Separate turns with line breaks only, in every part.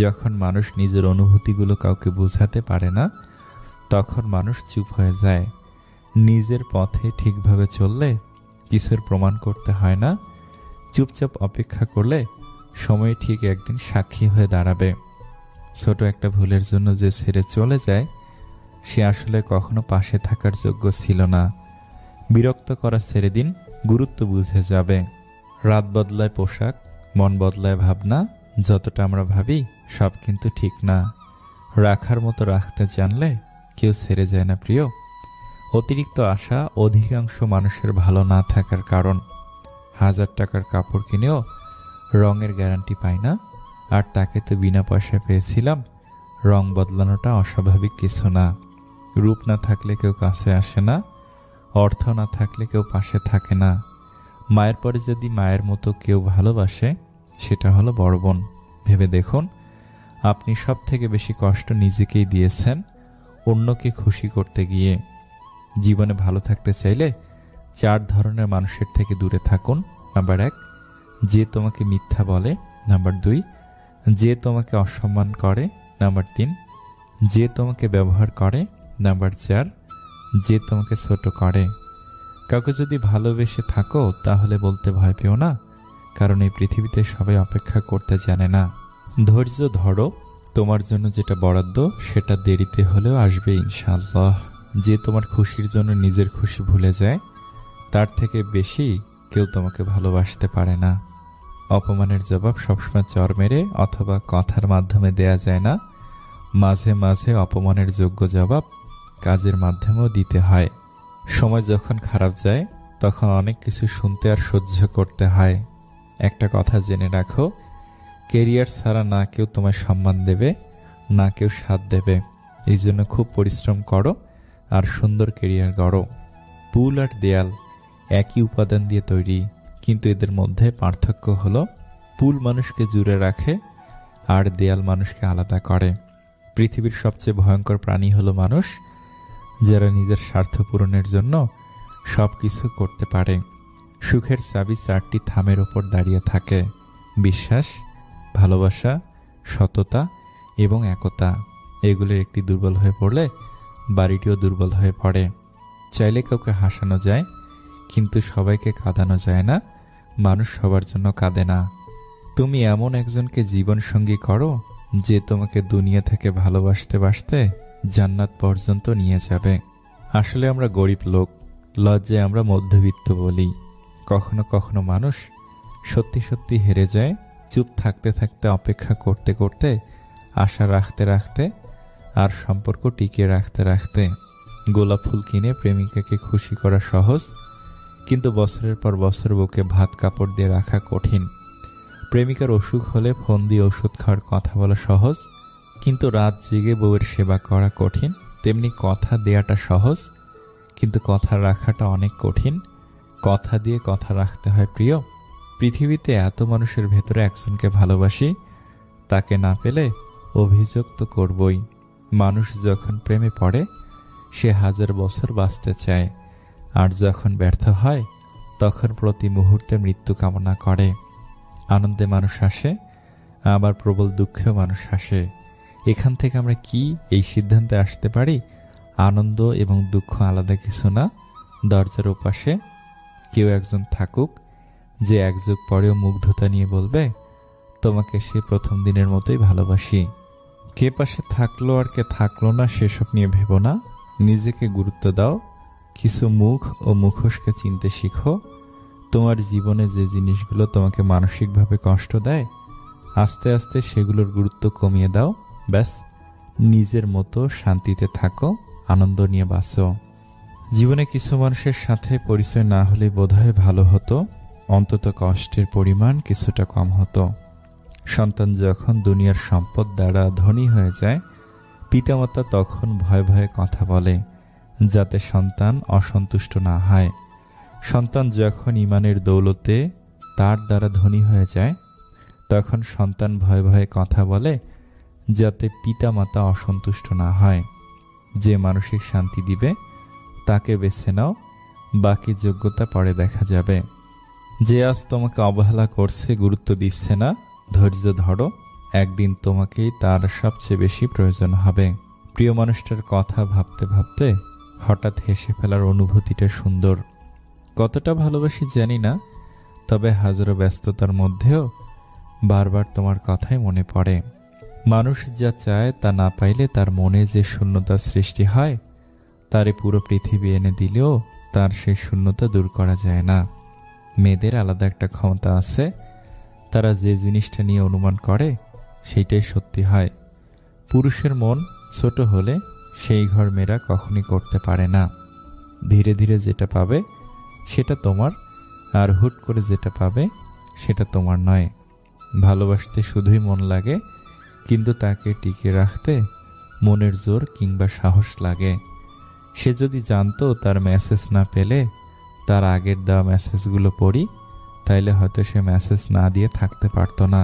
যখন মানুষ নিজের অনুভূতিগুলো কাউকে বোঝাতে পারে না, তখন মানুষ চুপ হয়ে যায়। নিজের পথে ঠিকভাবে চললে কিছুর প্রমাণ করতে হয় না। চুপচাপ অপেক্ষা করলে সময় ঠিক একদিন সাক্ষী হয়ে দাঁড়াবে। ছোট একটা ভুলের জন্য যে ছেড়ে চলে যায়, সে আসলে কখনো পাশে থাকার যোগ্য ছিল না। বিরক্ত করা ছেড়ে দিন, গুরুত্ব বুঝে যাবে। রাত বদলায় পোশাক, মন বদলায় ভাবনা। যতটা আমরা ভাবি সব কিন্তু ঠিক না। রাখার মতো রাখতে জানলে কেউ ছেড়ে যায় না প্রিয়। অতিরিক্ত আশা অধিকাংশ মানুষের ভালো না থাকার কারণ। 1000 টাকার কাপড় কিনেও রঙের গ্যারান্টি পাই না, আর তাকে তো বিনা পয়সায় পেয়েছিলাম। রং বদলানোটা অস্বাভাবিক কিছু না। রূপ না থাকলে কেউ কাছে আসে না, অর্থ না থাকলে কেউ পাশে থাকে না। মায়ের পরে যদি মায়ের মতো কেউ ভালোবাসে, সেটা হলো বড় বোন। ভেবে দেখুন, আপনি সব থেকে বেশি কষ্ট নিজেকেই দিয়েছেন অন্যকে খুশি করতে গিয়ে। জীবনে ভালো থাকতে চাইলে 4 ধরনের মানুষের থেকে দূরে থাকুন। নাম্বার 1, যে তোমাকে মিথ্যা বলে। নাম্বার 2, যে তোমাকে অসম্মান করে। নাম্বার 3, যে তোমাকে ব্যবহার করে। নাম্বার 4, যে তোমাকে ছোট করে। কাউকে যদি ভালোবেসে থাকো তাহলে বলতে ভয় পেও না, কারণ এই পৃথিবীতে সবাই অপেক্ষা করতে জানে না। ধৈর্য ধরো, তোমার জন্য যেটা বরাদ্দ সেটা দেরিতে হলেও আসবে ইনশাআল্লাহ। যে তোমার খুশির জন্য নিজের খুশি ভুলে যায়, তার থেকে বেশি কেউ তোমাকে ভালোবাসতে পারে না। অপমানের জবাব সবসময় চর মেরে অথবা কথার মাধ্যমে দেয়া যায় না। মাঝে মাঝে অপমানের যোগ্য জবাব কাজের মাধ্যমেও দিতে হয়। সময় যখন খারাপ যায়, তখন অনেক কিছু শুনতে আর সহ্য করতে হয়। একটা কথা জেনে রাখো, কেরিয়ার ছাড়া না কেউ তোমায় সম্মান দেবে, না কেউ সাথ দেবে। এই জন্য খুব পরিশ্রম করো আর সুন্দর কেরিয়ার গড়ো। পুল আর দেয়াল একই উপাদান দিয়ে তৈরি, কিন্তু এদের মধ্যে পার্থক্য হলো পুল মানুষকে জুড়ে রাখে আর দেয়াল মানুষকে আলাদা করে। পৃথিবীর সবচেয়ে ভয়ঙ্কর প্রাণী হলো মানুষ, যারা নিজের স্বার্থ পূরণের জন্য সব কিছু করতে পারে। সুখের চাবি 4টি থামের ওপর দাঁড়িয়ে থাকে: বিশ্বাস, ভালোবাসা, সততা এবং একতা। এগুলির একটি দুর্বল হয়ে পড়লে বাড়িটিও দুর্বল হয়ে পড়ে। চাইলে কাউকে হাসানো যায়, কিন্তু সবাইকে কাঁদানো যায় না। মানুষ সবার জন্য কাঁদে না। তুমি এমন একজনকে জীবন সঙ্গী করো যে তোমাকে দুনিয়া থেকে ভালোবাসতে বাসতে জান্নাত পর্যন্ত নিয়ে যাবে। আসলে আমরা গরিব লোক, লজ্জায় আমরা মধ্যবিত্ত বলি। কখনো কখনো মানুষ সত্যি সত্যি হেরে যায়, চুপ থাকতে থাকতে, অপেক্ষা করতে করতে, আশা রাখতে রাখতে, আর সম্পর্ক টিকিয়ে রাখতে রাখতে। গোলাপ ফুল কিনে প্রেমিকাকে খুশি করা সহজ, কিন্তু বছরের পর বছর বুকে ভাত কাপড় দিয়ে রাখা কঠিন। প্রেমিকার অসুখ হলে ফোন দিয়ে ওষুধ খাওয়ার কথা বলা সহজ, কিন্তু রাত জেগে বউয়ের সেবা করা কঠিন। তেমনি কথা দেয়াটা সহজ, কিন্তু কথা রাখাটা অনেক কঠিন। কথা দিয়ে কথা রাখতে হয় প্রিয়। পৃথিবীতে এত মানুষের ভেতরে একজনকে ভালোবাসি, তাকে না পেলে অভিযোগ তো করবই। মানুষ যখন প্রেমে পড়ে, সে 1000 বছর বাঁচতে চায়, আর যখন ব্যর্থ হয় তখন প্রতি মুহূর্তে মৃত্যু কামনা করে। আনন্দে মানুষ হাসে, আবার প্রবল দুঃখেও মানুষ হাসে। এখান থেকে আমরা কি এই সিদ্ধান্তে আসতে পারি, আনন্দ এবং দুঃখ আলাদা কিছু না। দরজার ওপাশে কেউ একজন থাকুক, যে এক যুগ পরেও মুগ্ধতা নিয়ে বলবে, তোমাকে সে প্রথম দিনের মতোই ভালোবাসি। কে পাশে থাকলো আর কে থাকলো না সেসব নিয়ে ভেবো না, নিজেকে গুরুত্ব দাও। কিছু মুখ ও মুখোশকে চিনতে শিখো। তোমার জীবনে যে জিনিসগুলো তোমাকে মানসিকভাবে কষ্ট দেয়, আস্তে আস্তে সেগুলোর গুরুত্ব কমিয়ে দাও। ব্যাস, নিজের মতো শান্তিতে থাকো, আনন্দ নিয়ে বাঁচো। জীবনে কিছু মানুষের সাথে পরিচয় না হলে বোধহয় ভালো হতো, অন্তত কষ্টের পরিমাণ কিছুটা কম হতো। সন্তান যখন দুনিয়ার সম্পদ দ্বারা ধনী হয়ে যায়, পিতামাতা তখন ভয়ে ভয়ে কথা বলে, যাতে সন্তান অসন্তুষ্ট না হয়। সন্তান যখন ঈমানের দৌলতে তার দ্বারা ধনী হয়ে যায়, তখন সন্তান ভয়ে ভয়ে কথা বলে, যাতে পিতামাতা অসন্তুষ্ট না হয়। যে মানসিক শান্তি দিবে তাকে বেছে নাও, বাকি যোগ্যতা পরে দেখা যাবে। যে আজ তোমাকে অবহেলা করছে, গুরুত্ব দিচ্ছে না, ধৈর্য ধরো। একদিন তোমাকেই তার সবচেয়ে বেশি প্রয়োজন হবে। প্রিয় মানুষটার কথা ভাবতে ভাবতে হঠাৎ হেসে ফেলার অনুভূতিটা সুন্দর। কতটা ভালোবাসি জানি না, তবে হাজারো ব্যস্ততার মধ্যেও বারবার তোমার কথাই মনে পড়ে। মানুষ যা চায় তা না পাইলে তার মনে যে শূন্যতার সৃষ্টি হয়, তারে পুরো পৃথিবী এনে দিলেও তার সেই শূন্যতা দূর করা যায় না। মেয়েদের আলাদা একটা ক্ষমতা আছে, তারা যে জিনিসটা নিয়ে অনুমান করে সেইটাই সত্যি হয়। পুরুষের মন ছোট হলে সেই ঘর মেয়েরা কখনই করতে পারে না। ধীরে ধীরে যেটা পাবে সেটা তোমার, আর হুট করে যেটা পাবে সেটা তোমার নয়। ভালোবাসতে শুধুই মন লাগে, কিন্তু তাকে টিকিয়ে রাখতে মনের জোর কিংবা সাহস লাগে। সে যদি জানতো তার মেসেজ না পেলে তার আগের দেওয়া মেসেজগুলো পড়ি, তাইলে হয়তো সে মেসেজ না দিয়ে থাকতে পারতো না।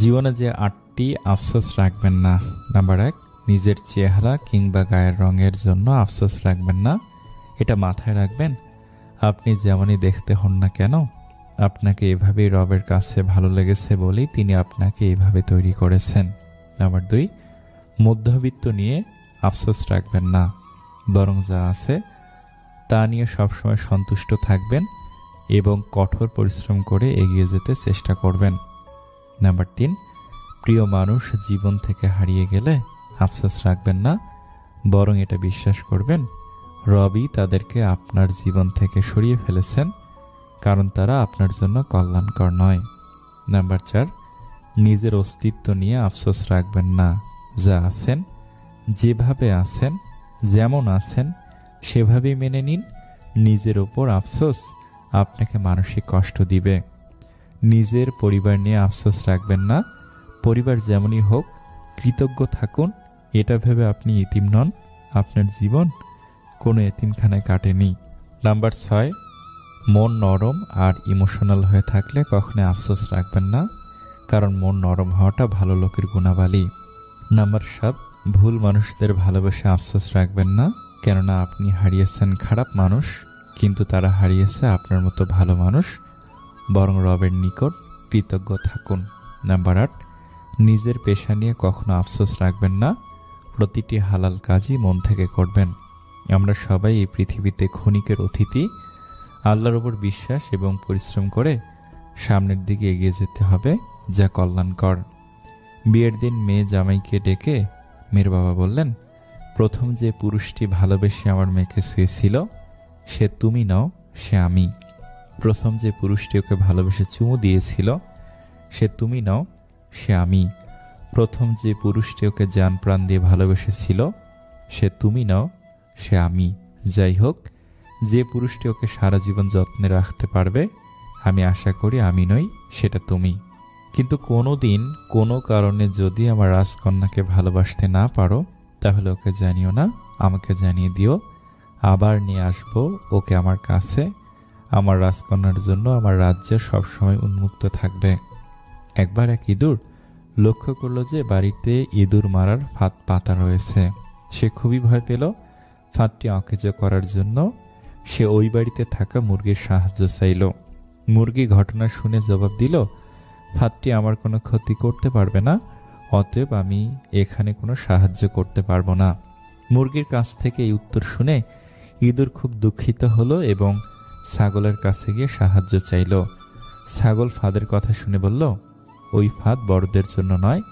জীবনে যে 8টি আফসোস রাখবেন না। নাম্বার 1, নিজের চেহারা কিংবা গায়ের রঙের জন্য আফসোস রাখবেন না। এটা মাথায় রাখবেন, আপনি যেমনই দেখতে হন না কেন, আপনাকে এভাবেই রবের কাছে ভালো লেগেছে বলেই তিনি আপনাকে এভাবে তৈরি করেছেন। নাম্বার 2, মধ্যবিত্ত নিয়ে আফসোস রাখবেন না, বরং যা আছে তা নিয়ে সবসময় সন্তুষ্ট থাকবেন এবং কঠোর পরিশ্রম করে এগিয়ে যেতে চেষ্টা করবেন। নাম্বার 3, প্রিয় মানুষ জীবন থেকে হারিয়ে গেলে আফসোস রাখবেন না, বরং এটা বিশ্বাস করবেন রবই তাদেরকে আপনার জীবন থেকে সরিয়ে ফেলেছেন, কারণ তারা আপনার জন্য কল্যাণকর নয়। নাম্বার 4, নিজের অস্তিত্ব নিয়ে আফসোস রাখবেন না। যা আছেন, যেভাবে আছেন, যেমন আছেন সেভাবেই মেনে নিন। নিজের ওপর আফসোস আপনাকে মানসিক কষ্ট দিবে। নিজের পরিবার নিয়ে আফসোস রাখবেন না। পরিবার যেমনই হোক কৃতজ্ঞ থাকুন, এটা ভেবে আপনি ইতিম নন, আপনার জীবন কোনো এতিমখানায় কাটেনি। নাম্বার 6, মন নরম আর ইমোশনাল হয়ে থাকলে কখনো আফসোস রাখবেন না, কারণ মন নরম হওয়াটা ভালো লোকের গুণাবলী। নাম্বার 7, ভুল মানুষদের ভালোবেসে আফসোস রাখবেন না, কেননা আপনি হারিয়েছেন খারাপ মানুষ, কিন্তু তারা হারিয়েছে আপনার মতো ভালো মানুষ। বরং রবের নিকট কৃতজ্ঞ থাকুন। নাম্বার 8, নিজের পেশা নিয়ে কখনো আফসোস রাখবেন না। প্রতিটি হালাল কাজই মন থেকে করবেন। আমরা সবাই এই পৃথিবীতে ক্ষণিকের অতিথি। আল্লাহর ওপর বিশ্বাস এবং পরিশ্রম করে সামনের দিকে এগিয়ে যেতে হবে, যা কল্যাণকর। বিয়ের দিন মেয়ে জামাইকে ডেকে মেয়ের বাবা বললেন, প্রথম যে পুরুষটি ভালোবেসে আমার মেয়েকে শুয়েছিল সে তুমি নও, সে আমি। প্রথম যে পুরুষটি ওকে ভালোবেসে চুমু দিয়েছিল সে তুমি নও, সে আমি। প্রথম যে পুরুষটি ওকে জান প্রাণ দিয়ে ভালোবেসেছিল সে তুমি নও, সে আমি। যাই হোক, যে পুরুষটি ওকে সারা জীবন যত্নে রাখতে পারবে, আমি আশা করি আমি নই, সেটা তুমি। কিন্তু কোনো দিন কোনো কারণে যদি আমার রাজকন্যাকে ভালোবাসতে না পারো, তাহলে ওকে জানিও না, আমাকে জানিয়ে দিও। আবার নিয়ে আসবো ওকে আমার কাছে। আমার রাজকন্যার জন্য আমার রাজ্য সবসময় উন্মুক্ত থাকবে। একবার এক ইঁদুর লক্ষ্য করলো যে বাড়িতে ইঁদুর মারার ফাঁদ পাতা রয়েছে। সে খুবই ভয় পেল। ফাঁদটি অকেজো করার জন্য সে ওই বাড়িতে থাকা মুরগির সাহায্য চাইল। মুরগি ঘটনা শুনে জবাব দিল, ফাঁদটি আমার কোনো ক্ষতি করতে পারবে না, অতএব আমি এখানে কোনো সাহায্য করতে পারবো না। মুরগির কাছ থেকে এই উত্তর শুনে ইঁদুর খুব দুঃখিত হলো এবং ছাগলের কাছে গিয়ে সাহায্য চাইল। ছাগল ফাঁদের কথা শুনে বলল, ওই ফাঁদ বড়দের জন্য নয়,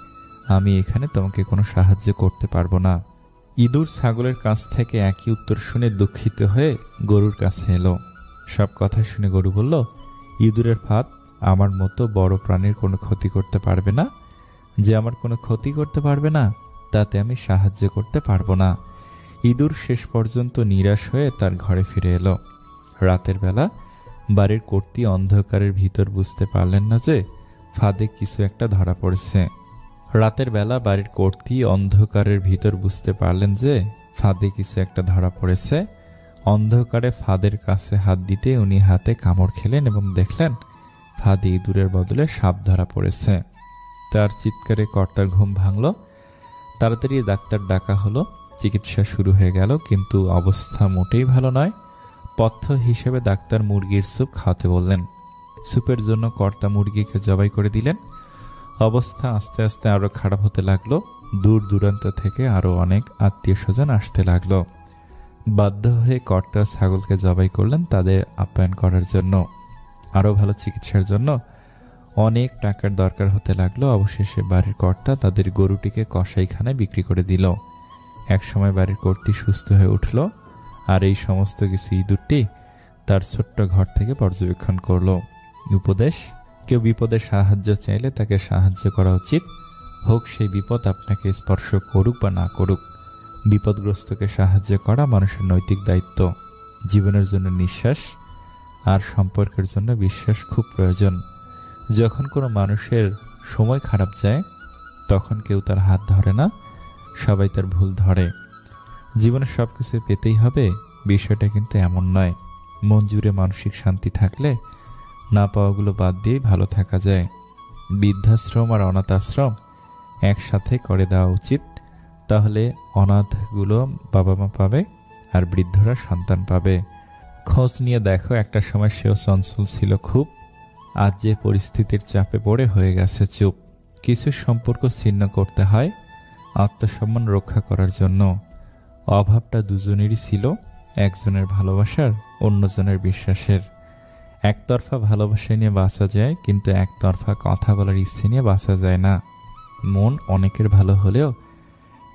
আমি এখানে তোমাকে কোনো সাহায্য করতে পারবো না। ইঁদুর ছাগলের কাছ থেকে একই উত্তর শুনে দুঃখিত হয়ে গরুর কাছে এলো। সব কথা শুনে গরু বলল, ইঁদুরের ফাঁদ আমার মতো বড় প্রাণীর কোনো ক্ষতি করতে পারবে না। যে আমার কোনো ক্ষতি করতে পারবে না, তাতে আমি সাহায্য করতে পারবো না। ইঁদুর শেষ পর্যন্ত নিরাশ হয়ে তার ঘরে ফিরে এলো। রাতের বেলা বাড়ির কর্ত্রী অন্ধকারের ভিতর বুঝতে পারলেন না যে ফাঁদে কিছু একটা ধরা পড়েছে। রাতের বেলা বাড়ির কর্ত্রী অন্ধকারের ভিতর বুঝতে পারলেন যে ফাঁদে কিছু একটা ধরা পড়েছে। অন্ধকারে ফাঁদের কাছে হাত দিতে উনি হাতে কামড় খেলেন এবং দেখলেন ফাঁদে ইঁদুরের বদলে সাপ ধরা পড়েছে। তার চিৎকারে কর্তার ঘুম ভাঙল। তাড়াতাড়ি ডাক্তার ডাকা হলো। চিকিৎসা শুরু হয়ে গেল, কিন্তু অবস্থা মোটেই ভালো নয়। পথ্য হিসেবে ডাক্তার মুরগির স্যুপ খাওয়াতে বললেন। স্যুপের জন্য কর্তা মুরগিকে জবাই করে দিলেন। অবস্থা আস্তে আস্তে আরো খারাপ হতে লাগলো। দূর দূরান্ত থেকে আরো অনেক আত্মীয় স্বজন আসতে লাগলো। বাধ্য হয়ে কর্তা ছাগলকে জবাই করলেন তাদের আপ্যায়ন করার জন্য। আরো ভালো চিকিৎসার জন্য অনেক টাকার দরকার হতে লাগলো। অবশেষে বাড়ির কর্তা তাদের গরুটিকে কসাইখানায় বিক্রি করে দিল। একসময় বাড়ির কর্ত্রী সুস্থ হয়ে উঠল, আর এই সমস্ত কিছু ইঁদুরটি তার ছোট্ট ঘর থেকে পর্যবেক্ষণ করলো। উপদেশ: কেউ বিপদে সাহায্য চাইলে তাকে সাহায্য করা উচিত, হোক সেই বিপদ আপনাকে স্পর্শ করুক বা না করুক। বিপদগ্রস্তকে সাহায্য করা মানুষের নৈতিক দায়িত্ব। জীবনের জন্য নিঃশ্বাস আর সম্পর্কের জন্য বিশ্বাস খুব প্রয়োজন। যখন কোনো মানুষের সময় খারাপ যায়, তখন কেউ তার হাত ধরে না, সবাই তার ভুল ধরে। জীবনে সবকিছু পেতেই হবে, বিষয়টা কিন্তু এমন নয়। মন জুড়ে মানসিক শান্তি থাকলে না পাওয়াগুলো বাদ দিয়েই ভালো থাকা যায়। বৃদ্ধাশ্রম আর অনাথ আশ্রম একসাথে করে দেওয়া উচিত, তাহলে অনাথগুলো বাবা মা পাবে আর বৃদ্ধরা সন্তান পাবে। খোঁজ নিয়ে দেখো, একটা সময় সেও চঞ্চল ছিল খুব, আজ যে পরিস্থিতির চাপে পড়ে হয়ে গেছে চুপ। কিছু সম্পর্ক ছিন্ন করতে হয় আত্মসম্মান রক্ষা করার জন্য। অভাবটা দুজনেরই ছিল, একজনের ভালোবাসার, অন্যজনের বিশ্বাসের। একতরফা ভালোবাসা নিয়ে বাঁচা যায়, কিন্তু একতরফা কথা বলার ইচ্ছে নিয়ে বাঁচা যায় না। মন অনেকের ভালো হলেও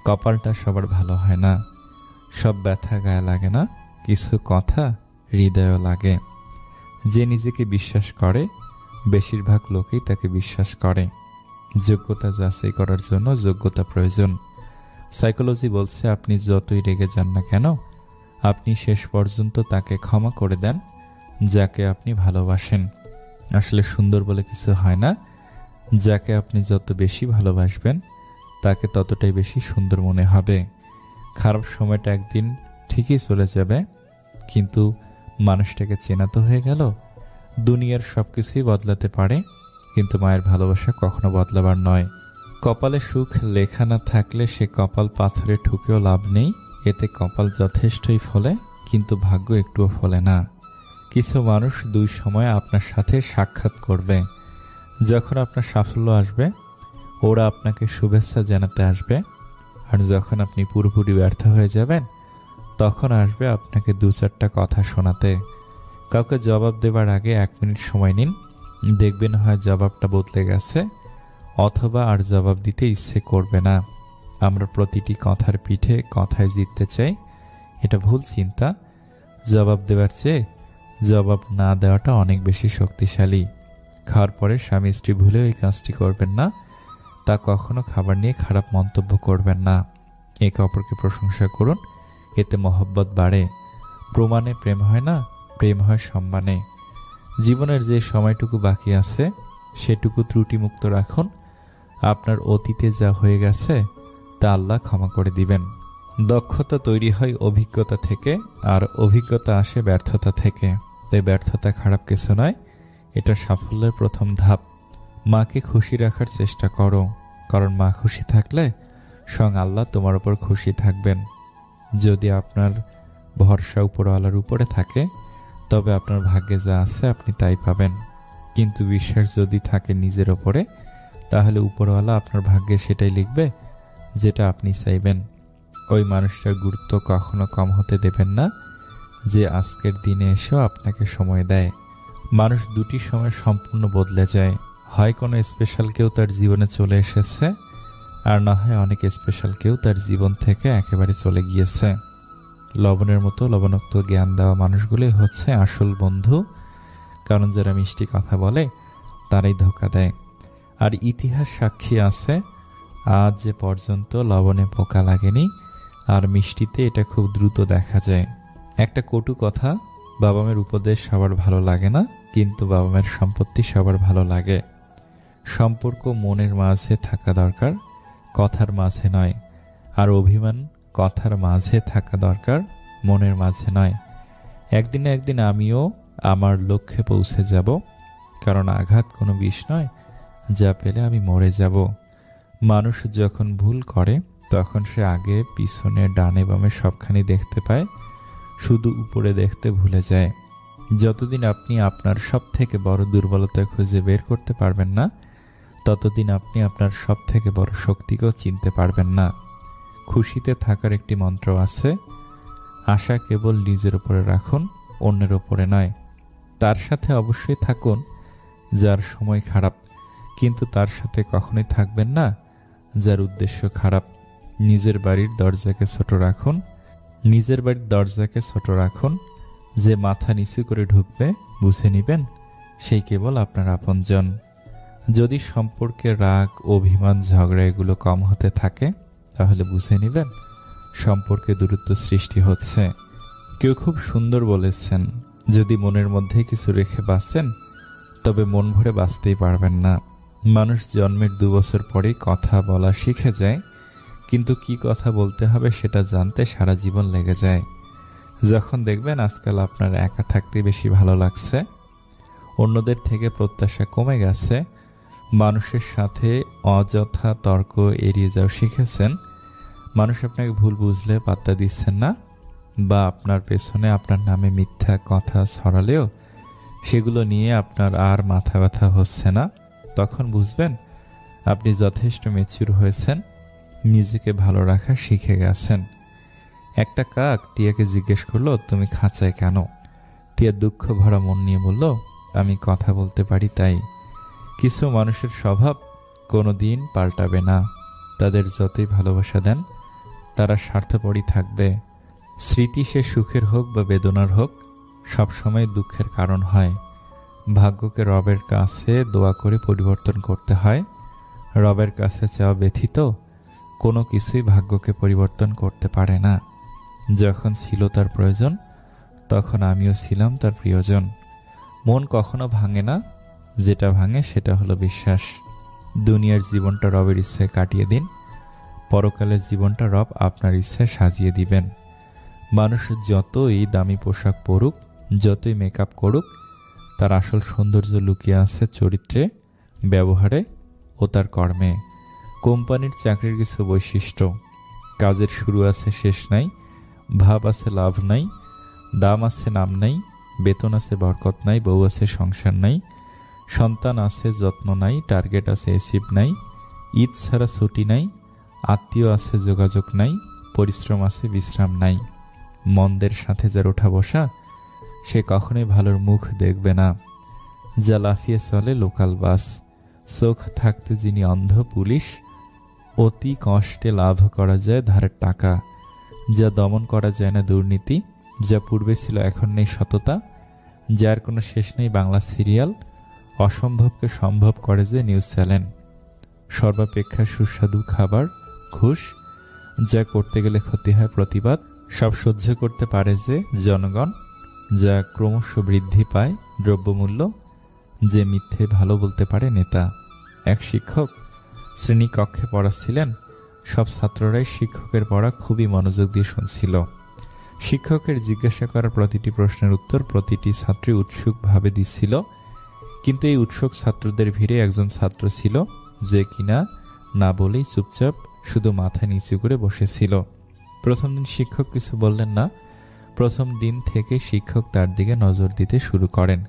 কপালটা সবার ভালো হয় না। সব ব্যথা গায়ে লাগে না, কিছু কথা হৃদয়ও লাগে। যে নিজেকে বিশ্বাস করে, বেশিরভাগ লোকেই তাকে বিশ্বাস করে। যোগ্যতা যাচাই করার জন্য যোগ্যতা প্রয়োজন। সাইকোলজি বলছে, আপনি যতই রেগে যান না কেন, আপনি শেষ পর্যন্ত তাকে ক্ষমা করে দেন যাকে আপনি ভালোবাসেন। আসলে সুন্দর বলে কিছু হয় না, যাকে আপনি যত বেশি ভালোবাসবেন তাকে ততটাই বেশি সুন্দর মনে হবে। খারাপ সময়টা একদিন ঠিকই চলে যাবে, কিন্তু মানুষটাকে চেনা তো হয়ে গেল। দুনিয়ার সবকিছুই বদলাতে পারে, কিন্তু মায়ের ভালোবাসা কখনো বদলাবার নয়। কপালে সুখ লেখা না থাকলে সে কপাল পাথরে ঠুকেও লাভ নেই। এতে কপাল যথেষ্টই ফলে, কিন্তু ভাগ্য একটুও ফলে না। কিছু মানুষ দুই সময় আপনার সাথে সাক্ষাৎ করবে। যখন আপনার সাফল্য আসবে, ওরা আপনাকে শুভেচ্ছা জানাতে আসবে, আর যখন আপনি পুরোপুরি ব্যর্থ হয়ে যাবেন, তখন আসবে আপনাকে দু চারটা কথা শোনাতে। কাউকে জবাব দেবার আগে 1 মিনিট সময় নিন, দেখবেন হয় জবাবটা বদলে গেছে, অথবা আর জবাব দিতে ইচ্ছে করবে না। আমরা প্রতিটি কথার পিঠে কথায় জিততে চাই, এটা ভুল চিন্তা। জবাব দেওয়ার চেয়ে জবাব না দেওয়াটা অনেক বেশি শক্তিশালী। খাওয়ার পরে স্বামী স্ত্রী ভুলেও এই কাজটি করবেন না। তা কখনো খাবার নিয়ে খারাপ মন্তব্য করবেন না। একে অপরকে প্রশংসা করুন, এতে মহব্বত বাড়ে। প্রমাণে প্রেম হয় না, প্রেম হয় সম্মানে। জীবনের যে সময়টুকু বাকি আছে, সেটুকু ত্রুটিমুক্ত রাখুন। আপনার অতীতে যা হয়ে গেছে তা আল্লাহ ক্ষমা করে দিবেন। দক্ষতা তৈরি হয় অভিজ্ঞতা থেকে, আর অভিজ্ঞতা আসে ব্যর্থতা থেকে। তাই ব্যর্থতা খারাপ কিছু নয়, এটা সাফল্যের প্রথম ধাপ। মাকে খুশি রাখার চেষ্টা করো, কারণ মা খুশি থাকলে স্বয়ং আল্লাহ তোমার উপর খুশি থাকবেন। যদি আপনার ভরসা উপরওয়ালার উপরে থাকে, তবে আপনার ভাগ্যে যা আছে আপনি তাই পাবেন। কিন্তু বিশ্বাস যদি থাকে নিজের ওপরে, তাহলে উপরওয়ালা আপনার ভাগ্যে সেটাই লিখবে যেটা আপনি চাইবেন। ওই মানুষটার গুরুত্ব কখনো কম হতে দেবেন না, যে আজকের দিনে এসেও আপনাকে সময় দেয়। মানুষ দুটি সময় সম্পূর্ণ বদলে যায়, হয় কোনো স্পেশাল কেউ তার জীবনে চলে এসেছে, আর না হয় অনেক স্পেশাল কেউ তার জীবন থেকে একেবারে চলে গিয়েছে। লবণের মতো লবণাক্ত জ্ঞান দেওয়া মানুষগুলি হচ্ছে আসল বন্ধু, কারণ যারা মিষ্টি কথা বলে তারাই ধোঁকা দেয়। আর ইতিহাস সাক্ষী আছে, আজ যে পর্যন্ত লবণে পোকা লাগেনি, আর মিষ্টিতে এটা খুব দ্রুত দেখা যায়। একটা কটু কথা, বাবা মায়ের উপদেশ সবার ভালো লাগে না, কিন্তু বাবা মায়ের সম্পত্তি সবার ভালো লাগে। সম্পর্ক মনের মাঝে থাকা দরকার, কথার মাঝে নয়। আর অভিমান কথার মাঝে থাকা দরকার, মনের মাঝে নয়। একদিন না একদিন আমিও আমার লক্ষ্যে পৌঁছে যাব, কারণ আঘাত কোনো বিষ নয়, যা পেলে আমি মরে যাব। মানুষ যখন ভুল করে, তখন সে আগে পিছনে ডানে বামে সবখানি দেখতে পায়, শুধু উপরে দেখতে ভুলে যায়। যতদিন আপনি আপনার সব থেকে বড় দুর্বলতা খুঁজে বের করতে পারবেন না, ততদিন আপনি আপনার সব থেকে বড় শক্তিকেও চিনতে পারবেন না। খুশিতে থাকার একটি মন্ত্র আছে, আশা কেবল নিজের উপরে রাখুন, অন্যের উপরে নয়। তার সাথে অবশ্যই থাকুন যার সময় খারাপ, কিন্তু তার সাথে কখনোই থাকবেন না যার উদ্দেশ্য খারাপ। নিজের বাড়ির দরজাকে ছোট রাখুন। যে মাথা নিচু করে ঢুকবে, বুঝে নিবেন সেই কেবল আপনার আপনজন। যদি সম্পর্কে রাগ, অভিমান, ঝগড়া এগুলো কম হতে থাকে, তাহলে বুঝে নিবেন সম্পর্কে দূরত্ব সৃষ্টি হচ্ছে। কেউ খুব সুন্দর বলেছেন, যদি মনের মধ্যে কিছু রেখে বাঁচেন তবে মন ভরে বাঁচতেই পারবেন না। মানুষ জন্মের 2 বছর পরেই কথা বলা শিখে যায়, কিন্তু কি কথা বলতে হবে সেটা জানতে সারা জীবন লেগে যায়। যখন দেখবেন আজকাল আপনার একা থাকতে বেশি ভালো লাগছে, অন্যদের থেকে প্রত্যাশা কমে গেছে, মানুষের সাথে অযথা তর্ক এড়িয়ে যাওয়া শিখেছেন, মানুষ আপনাকে ভুল বুঝলে পাত্তা দিচ্ছেন না, বা আপনার পেছনে আপনার নামে মিথ্যা কথা ছড়ালেও সেগুলো নিয়ে আপনার আর মাথা ব্যথা হচ্ছে না, তখন বুঝবেন আপনি যথেষ্ট ম্যাচিউর হয়েছেন, নিজেকে ভালো রাখা শিখে গেছেন। একটা কাক টিয়াকে জিজ্ঞেস করলো, তুমি খাঁচায় কেন? টিয়া দুঃখ ভরা মন নিয়ে বলল, আমি কথা বলতে পারি তাই। কিছু মানুষের স্বভাব কোনো দিন পাল্টাবে না, তাদের যতই ভালোবাসা দেন তারা স্বার্থপরই থাকবে। স্মৃতি সে সুখের হোক বা বেদনার হোক, সবসময় দুঃখের কারণ হয়। ভাগ্যকে রবের কাছে দোয়া করে পরিবর্তন করতে হয়। রবের কাছে চাওয়া ব্যথিত কোনো কিছুই ভাগ্যকে পরিবর্তন করতে পারে না। যখন ছিল তার প্রয়োজন, তখন আমিও ছিলাম তার প্রিয়জন। মন কখনো ভাঙে না, যেটা ভাঙে সেটা হলো বিশ্বাস। দুনিয়ার জীবনটা রবের ইচ্ছায় কাটিয়ে দিন, পরকালের জীবনটা রব আপনার ইচ্ছায় সাজিয়ে দিবেন। মানুষ যতই দামি পোশাক পরুক, যতই মেকআপ করুক, তার আসল সৌন্দর্য লুকিয়ে আছে চরিত্রে, ব্যবহারে ও তার কর্মে। কোম্পানির চাকরির কিছু বৈশিষ্ট্য: কাজের শুরু আছে, শেষ নাই, ভাব আছে, লাভ নাই, দাম আছে, নাম নাই, বেতন আছে, বরকত নাই, বউ আছে, সংসার নাই, সন্তান আছে, যত্ন নাই, টার্গেট আছে, অ্যাচিভ নাই, ঈদ ছাড়া ছুটি নাই, আত্মীয় আছে, যোগাযোগ নাই, পরিশ্রম আছে, বিশ্রাম নাই। মন্দের সাথে যার ওঠা বসা, সে কখনোই ভালোর মুখ দেখবে না। যা লাফিয়ে চলে লোকাল বাস, চোখ থাকতে যিনি অন্ধ পুলিশ, অতি কষ্টে লাভ করা যায় ধারের টাকা, যা দমন করা যায় না দুর্নীতি, যা পূর্বে ছিল এখন নেই সততা, যার কোনো শেষ নেই বাংলা সিরিয়াল, অসম্ভবকে সম্ভব করে যে নিউজ চ্যানেল, সর্বাপেক্ষা সুস্বাদু খাবার ঘুষ, যা করতে গেলে ক্ষতি হয় প্রতিবাদ, সব সহ্য করতে পারে যে জনগণ, যা ক্রমশ বৃদ্ধি পায় দ্রব্যমূল্য, যে মিথ্যে ভালো বলতে পারে নেতা। এক শিক্ষক শ্রেণীকক্ষে পড়াচ্ছিলেন, সব ছাত্ররাই শিক্ষকের পড়া খুবই মনোযোগ দিয়ে শুনছিল। শিক্ষকের জিজ্ঞাসা করা প্রতিটি প্রশ্নের উত্তর প্রতিটি ছাত্রী উৎসুকভাবে দিচ্ছিল, কিন্তু এই উৎসুক ছাত্রদের ভিড়ে একজন ছাত্র ছিল যে কিনা না বলেই চুপচাপ শুধু মাথা নিচু করে বসেছিল। প্রথম দিন শিক্ষক কিছু বললেন না। প্রথম দিন থেকে শিক্ষক তার দিকে নজর দিতে শুরু করেন।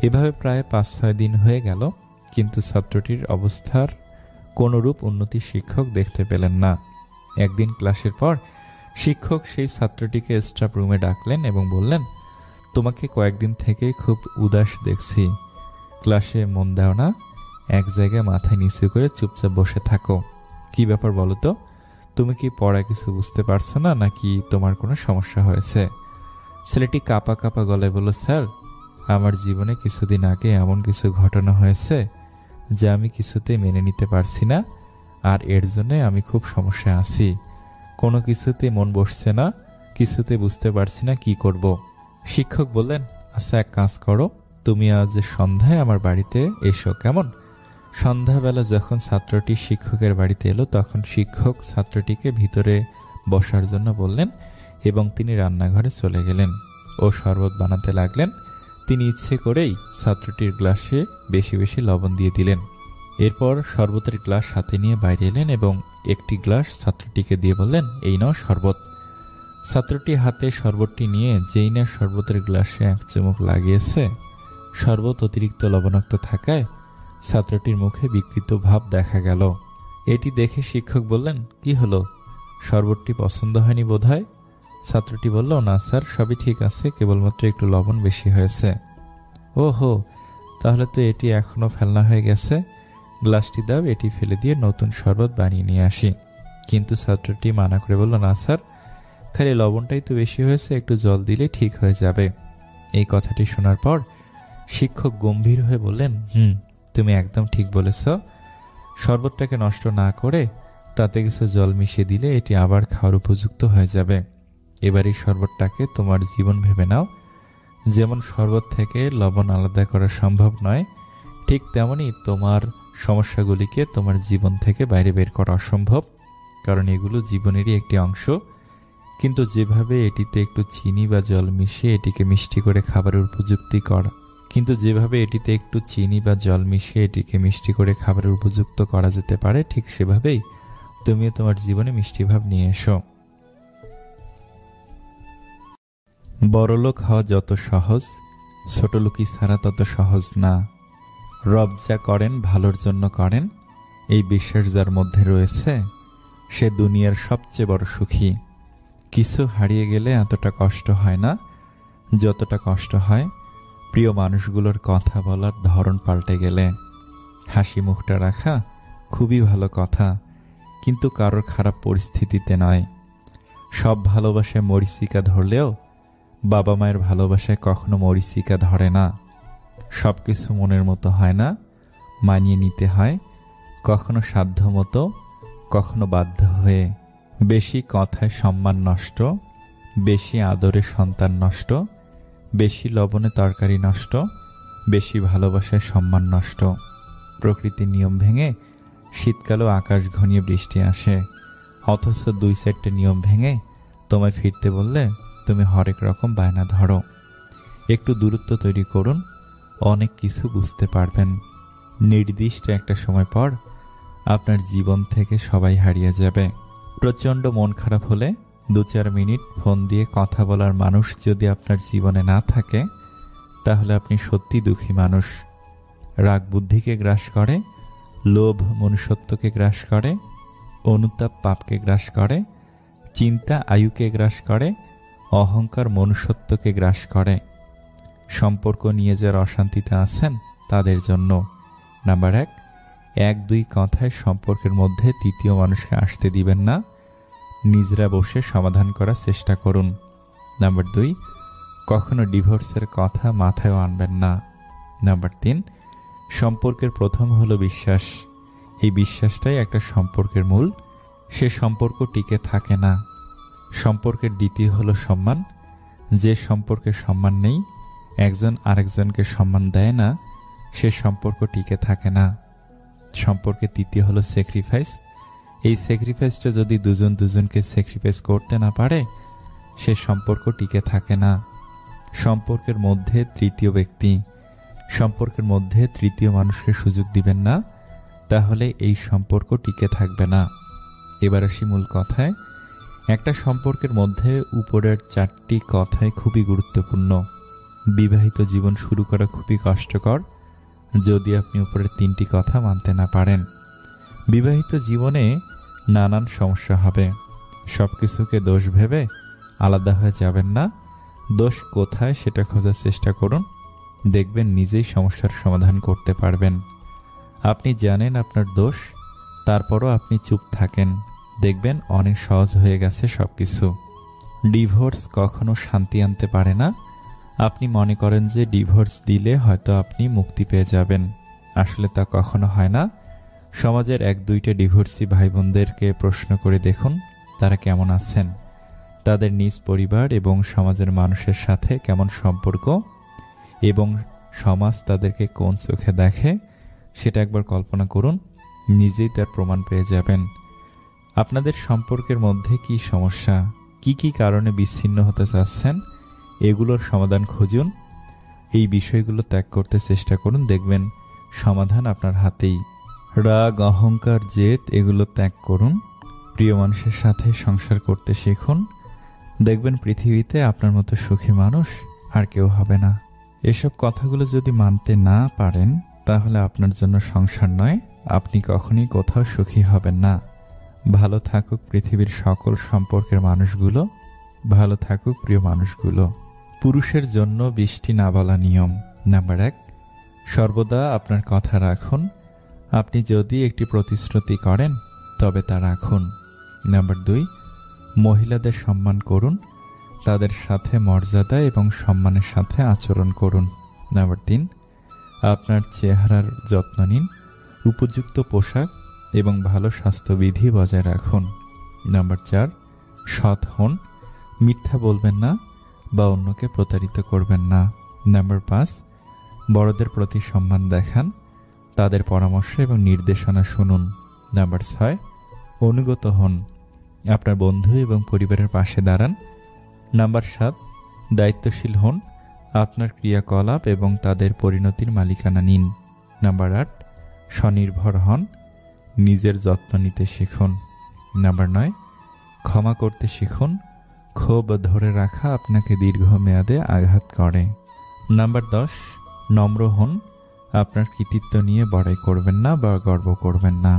এভাবে প্রায় 5-6 দিন হয়ে গেল, কিন্তু ছাত্রটির অবস্থার কোনরূপ উন্নতি শিক্ষক দেখতে পেলেন না। একদিন ক্লাসের পর শিক্ষক সেই ছাত্রটিকে স্টাফ রুমে ডাকলেন এবং বললেন, তোমাকে কয়েকদিন থেকে খুব উদাস দেখছি, ক্লাসে মন দাও না, এক জায়গায় মাথা নিচু করে চুপচাপ বসে থাকো। কি ব্যাপার বলো তো? তুমি কি পড়া কিছু বুঝতে পারছো না, নাকি তোমার কোনো সমস্যা হয়েছে? ছেলেটি কাঁপা কাঁপা গলায় বলল, স্যার, আমার জীবনে কিছুদিন আগে এমন কিছু ঘটনা হয়েছে যা আমি কিছুতেই মেনে নিতে পারছি না, আর এর জন্য আমি খুব সমস্যায় আছি। কোনো কিছুতে মন বসছে না, কিছুতে বুঝতে পারছি না কি করব। শিক্ষক বললেন, আচ্ছা এক কাজ করো, তুমি আজ সন্ধ্যায় আমার বাড়িতে এসো, কেমন? সন্ধ্যাবেলা যখন ছাত্রটি শিক্ষকের বাড়িতে এলো, তখন শিক্ষক ছাত্রটিকে ভিতরে বসার জন্য বললেন এবং তিনি রান্নাঘরে চলে গেলেন ও শরবত বানাতে লাগলেন। তিনি ইচ্ছে করেই ছাত্রটির গ্লাসে বেশি বেশি লবণ দিয়ে দিলেন। এরপর শরবতের গ্লাস হাতে নিয়ে বাইরে এলেন এবং একটি গ্লাস ছাত্রটিকে দিয়ে বললেন, এই নাও শরবত। ছাত্রটি হাতে শরবতটি নিয়ে যেই না শরবতের গ্লাসে এক চুমুক লাগিয়েছে, শরবত অতিরিক্ত লবণাক্ত থাকায় ছাত্রটির মুখে বিকৃত ভাব দেখা গেল। এটি দেখে শিক্ষক বললেন, কি হলো, শরবতটি পছন্দ হয়নি বোধহয়? ছাত্রটি বলল, না স্যার, সবই ঠিক আছে, কেবলমাত্র একটু লবণ বেশি হয়েছে। ও হো, তাহলে তো এটি এখনো ফেলনা হয়ে গেছে। গ্লাসটি দাও, এটি ফেলে দিয়ে নতুন শরবত বানিয়ে নিয়ে আসি। কিন্তু ছাত্রটি মানা করে বলল, না স্যার, খালি লবণটাই তো বেশি হয়েছে, একটু জল দিলে ঠিক হয়ে যাবে। এই কথাটি শোনার পর শিক্ষক গম্ভীর হয়ে বললেন, তুমি একদম ঠিক বলেছ। শরবতটাকে নষ্ট না করে তাতে কিছু জল মিশিয়ে দিলে এটি আবার খাওয়ার উপযুক্ত হয়ে যাবে। এবার এই শরবতটাকে তোমার জীবন ভেবে নাও। যেমন শরবত থেকে লবণ আলাদা করা সম্ভব নয়, ঠিক তেমনি তোমার সমস্যাগুলিকে তোমার জীবন থেকে বাইরে বের করা অসম্ভব, কারণ এগুলো জীবনেরই একটি অংশ। কিন্তু যেভাবে এটিতে একটু চিনি বা জল মিশিয়ে এটিকে মিষ্টি করে খাবারের উপযুক্ত করা যেতে পারে, ঠিক সেভাবেই তুমিও তোমার জীবনে মিষ্টি ভাব নিয়ে এসো। বড়লোক হওয়া যত সহজ, ছোটলোকি ছাড়া তত সহজ না। রব যা করেন ভালোর জন্য করেন, এই বিশ্বাস যার মধ্যে রয়েছে সে দুনিয়ার সবচেয়ে বড় সুখী। কিছু হারিয়ে গেলে এতটা কষ্ট হয় না যতটা কষ্ট হয় প্রিয় মানুষগুলোর কথা বলার ধরন পাল্টে গেলে। হাসি মুখটা রাখা খুবই ভালো কথা, কিন্তু কারোর খারাপ পরিস্থিতিতে নয়। সব ভালোবাসায় মরীচিকা ধরলেও বাবা মায়ের ভালোবাসায় কখনো মরীচিকা ধরে না। সবকিছু মনের মতো হয় না, মানিয়ে নিতে হয়, কখনো সাধ্য মতো, কখনো বাধ্য হয়ে। বেশি কথায় সম্মান নষ্ট, বেশি আদরে সন্তান নষ্ট, বেশি লবণে তরকারি নষ্ট, বেশি ভালোবাসায় সম্মান নষ্ট। প্রকৃতির নিয়ম ভেঙে শীতকালেও আকাশ ঘনিয়ে বৃষ্টি আসে, অথচ 2-4টে নিয়ম ভেঙে তোমায় ফিরতে বললে তুমি হরেক রকম বায়না ধরো। একটু দূরত্ব তৈরি করুন, অনেক কিছু বুঝতে পারবেন। নির্দিষ্ট একটা সময় পর আপনার জীবন থেকে সবাই হারিয়ে যাবে। প্রচণ্ড মন খারাপ হলে 2-4 মিনিট ফোন দিয়ে কথা বলার মানুষ যদি আপনার জীবনে না থাকে, তাহলে আপনি সত্যি দুঃখী মানুষ। রাগ বুদ্ধিকে গ্রাস করে, লোভ মনুষ্যত্বকে গ্রাস করে, অনুতাপ পাপকে গ্রাস করে, চিন্তা আয়ুকে গ্রাস করে, অহংকার মনুষ্যত্বকে গ্রাস করে। সম্পর্ক নিয়ে যারা অশান্তিতে আছেন তাদের জন্য নাম্বার 1, কথায় সম্পর্কের মধ্যে তৃতীয় মানুষকে আসতে দিবেন না, নিজেরা বসে সমাধান করার চেষ্টা করুন। নাম্বার 2, কখনো ডিভোর্সের কথা মাথায় আনবেন না। নাম্বার 3, সম্পর্কের প্রথম হলো বিশ্বাস। এই বিশ্বাসটাই একটা সম্পর্কের মূল, সে সম্পর্ক টিকে থাকে না। সম্পর্কের দ্বিতীয় হলো সম্মান। যে সম্পর্কে সম্মান নেই, একজন আরেকজনকে সম্মান দেয় না, সে সম্পর্ক টিকে থাকে না। সম্পর্কের তৃতীয় হলো স্যাক্রিফাইস। এই স্যাক্রিফাইসটা যদি দুজন দুজনকে স্যাক্রিফাইস করতে না পারে, সে সম্পর্ক টিকে থাকে না। সম্পর্কের মধ্যে তৃতীয় মানুষকে সুযোগ দিবেন না, তাহলে এই সম্পর্ক টিকে থাকবে না। এবার আসি মূল কথায়। একটা সম্পর্কের মধ্যে উপরের 4টি কথাই খুবই গুরুত্বপূর্ণ। বিবাহিত জীবন শুরু করা খুবই কষ্টকর যদি আপনি উপরের 3টি কথা মানতে না পারেন। বিবাহিত জীবনে নানান সমস্যা হবে, সবকিছুকে দোষ ভেবে আলাদা হয়ে যাবেন না। দোষ কোথায় সেটা খোঁজার চেষ্টা করুন, দেখবেন নিজেই সমস্যার সমাধান করতে পারবেন। আপনি জানেন আপনার দোষ, তারপরও আপনি চুপ থাকেন, দেখবেন অনেক সহজ হয়ে গেছে সবকিছু। ডিভোর্স কখনো শান্তি আনতে পারে না। আপনি মনে করেন যে ডিভোর্স দিলে হয়তো আপনি মুক্তি পেয়ে যাবেন, আসলে তা কখনো হয় না। সমাজের 1-2টা ডিভোর্সি ভাই বোনদেরকে প্রশ্ন করে দেখুন তারা কেমন আছেন, তাদের নিজ পরিবার এবং সমাজের মানুষের সাথে কেমন সম্পর্ক, এবং সমাজ তাদেরকে কোন চোখে দেখে সেটা একবার কল্পনা করুন, নিজেই তার প্রমাণ পেয়ে যাবেন। আপনাদের সম্পর্কের মধ্যে কি সমস্যা, কি কারণে বিচ্ছিন্ন হতে চাচ্ছেন, এগুলোর সমাধান খুঁজুন। এই বিষয়গুলো ত্যাগ করতে চেষ্টা করুন, দেখবেন সমাধান আপনার হাতেই। রাগ, অহংকার, জেদ এগুলো ত্যাগ করুন। প্রিয় মানুষের সাথে সংসার করতে শিখুন, দেখবেন পৃথিবীতে আপনার মতো সুখী মানুষ আর কেউ হবে না। এসব কথাগুলো যদি মানতে না পারেন তাহলে আপনার জন্য সংসার নয়, আপনি কখনই কোথাও সুখী হবেন না। ভালো থাকুক পৃথিবীর সকল সম্পর্কের মানুষগুলো, ভালো থাকুক প্রিয় মানুষগুলো। পুরুষের জন্য 20টি না বলা নিয়ম। নাম্বার 1, সর্বদা আপনার কথা রাখুন। আপনি যদি একটি প্রতিশ্রুতি করেন তবে তা রাখুন। নাম্বার 2, মহিলাদের সম্মান করুন, তাদের সাথে মর্যাদা এবং সম্মানের সাথে আচরণ করুন। নাম্বার 3, আপনার চেহারার যত্ন নিন, উপযুক্ত পোশাক এবং ভালো স্বাস্থ্যবিধি বজায় রাখুন। নাম্বার 4, সৎ হন, মিথ্যা বলবেন না বা অন্যকে প্রতারিত করবেন না। নাম্বার 5, বড়দের প্রতি সম্মান দেখান, তাদের পরামর্শ এবং নির্দেশনা শুনুন। নাম্বার 6, অনুগত হন, আপনার বন্ধু এবং পরিবারের পাশে দাঁড়ান। নাম্বার 7, দায়িত্বশীল হন, আপনার ক্রিয়াকলাপ এবং তাদের পরিণতির মালিকানা নিন। নাম্বার 8, স্বনির্ভর হন, নিজের যত্ন নিতে শিখুন। নাম্বার 9, ক্ষমা করতে শিখুন, ক্ষোভ ধরে রাখা আপনাকে দীর্ঘমেয়াদে আঘাত করে। নাম্বার 10, নম্র হন, আপনার কৃতিত্ব নিয়ে বড়াই করবেন না বা গর্ব করবেন না।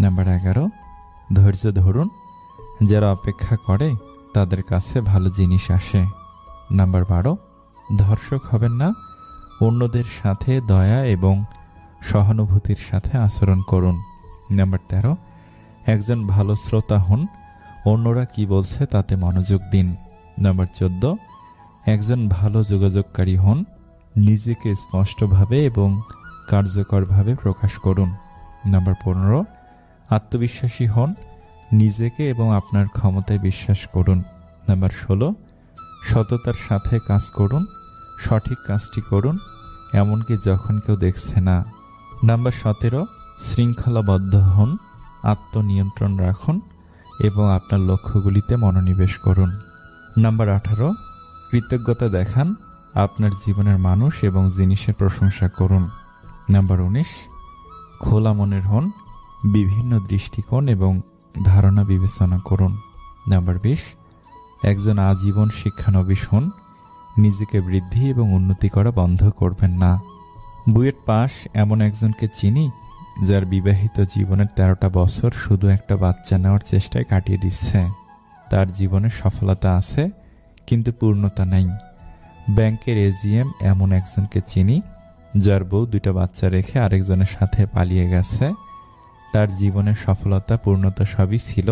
নাম্বার 11, ধৈর্য ধরুন, যারা অপেক্ষা করে তাদের কাছে ভালো জিনিস আসে। নাম্বার 12, ধর্ষক হবেন না, অন্যদের সাথে দয়া এবং সহানুভূতির সাথে আচরণ করুন। নাম্বার 13, একজন ভালো শ্রোতা হন, অন্যরা কি বলছে তাতে মনোযোগ দিন। নাম্বার 14, একজন ভালো যোগাযোগকারী হন, নিজেকে স্পষ্টভাবে এবং কার্যকরভাবে প্রকাশ করুন। নাম্বার 15, আত্মবিশ্বাসী হন, নিজেকে এবং আপনার ক্ষমতায় বিশ্বাস করুন। নাম্বার 16, সততার সাথে কাজ করুন, সঠিক কাজটি করুন, এমনকি যখন কেউ দেখছে না। নাম্বার 17, শৃঙ্খলাবদ্ধ হন, আত্মনিয়ন্ত্রণ রাখুন এবং আপনার লক্ষ্যগুলিতে মনোনিবেশ করুন। নাম্বার 18, কৃতজ্ঞতা দেখান, আপনার জীবনের মানুষ এবং জিনিসের প্রশংসা করুন। নাম্বার 19, খোলা মনের হন, বিভিন্ন দৃষ্টিকোণ এবং ধারণা বিবেচনা করুন। নাম্বার 20, একজন আজীবন শিক্ষানবিশ হন, নিজেকে বৃদ্ধি এবং উন্নতি করা বন্ধ করবেন না। বুয়েট পাস এমন একজনকে চিনি যার বিবাহিত জীবনের 13টা বছর শুধু একটা বাচ্চা নেওয়ার চেষ্টায় কাটিয়ে দিচ্ছে। তার জীবনে সফলতা আছে কিন্তু পূর্ণতা নাই। ব্যাংকের এজিএম এমন একজনকে চিনি যার বউ 2টা বাচ্চা রেখে আরেকজনের সাথে পালিয়ে গেছে। তার জীবনের সফলতা পূর্ণতা সবই ছিল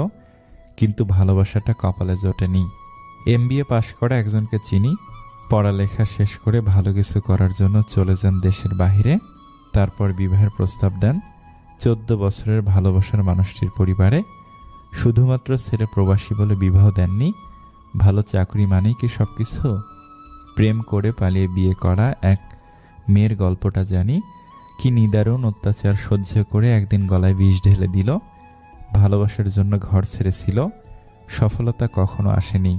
কিন্তু ভালোবাসাটা কপালে জোটেনি। এমবিএ পাশ করা একজনকে চিনি, পড়ালেখা শেষ করে ভালো কিছু করার জন্য চলে যান দেশের বাহিরে, তারপর বিবাহের প্রস্তাব দেন 14 বছরের ভালোবাসার মানুষটির পরিবারে। শুধুমাত্র ছেলে প্রবাসী বলে বিবাহ দেননি। ভালো চাকরি মানেই কি সবকিছু? প্রেম করে পালিয়ে বিয়ে করা এক মেয়ের গল্পটা জানি, কি নিদারুণ অত্যাচার সহ্য করে একদিন গলায় বিষ ঢেলে দিল। ভালোবাসার জন্য ঘর ছেড়েছিল, সফলতা কখনো আসেনি।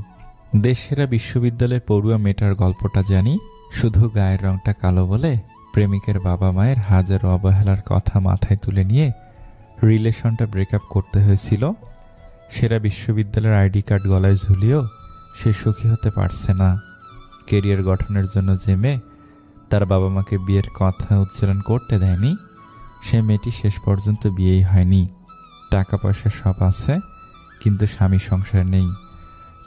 দেশসেরা বিশ্ববিদ্যালয়ের পড়ুয়া মেয়েটার গল্পটা জানি, শুধু গায়ের রংটা কালো বলে প্রেমিকের বাবা মায়ের হাজারো অবহেলার কথা মাথায় তুলে নিয়ে রিলেশনটা ব্রেকআপ করতে হয়েছিল। সেরা বিশ্ববিদ্যালয়ের আইডি কার্ড গলায় ঝুলিয়েও সে সুখী হতে পারছে না। কেরিয়ার গঠনের জন্য যে মেয়ে তার বাবা মাকে বিয়ের কথা উচ্চারণ করতে দেয়নি, সে মেয়েটি শেষ পর্যন্ত বিয়েই হয়নি। টাকা পয়সা সব আছে কিন্তু স্বামী সংসার নেই।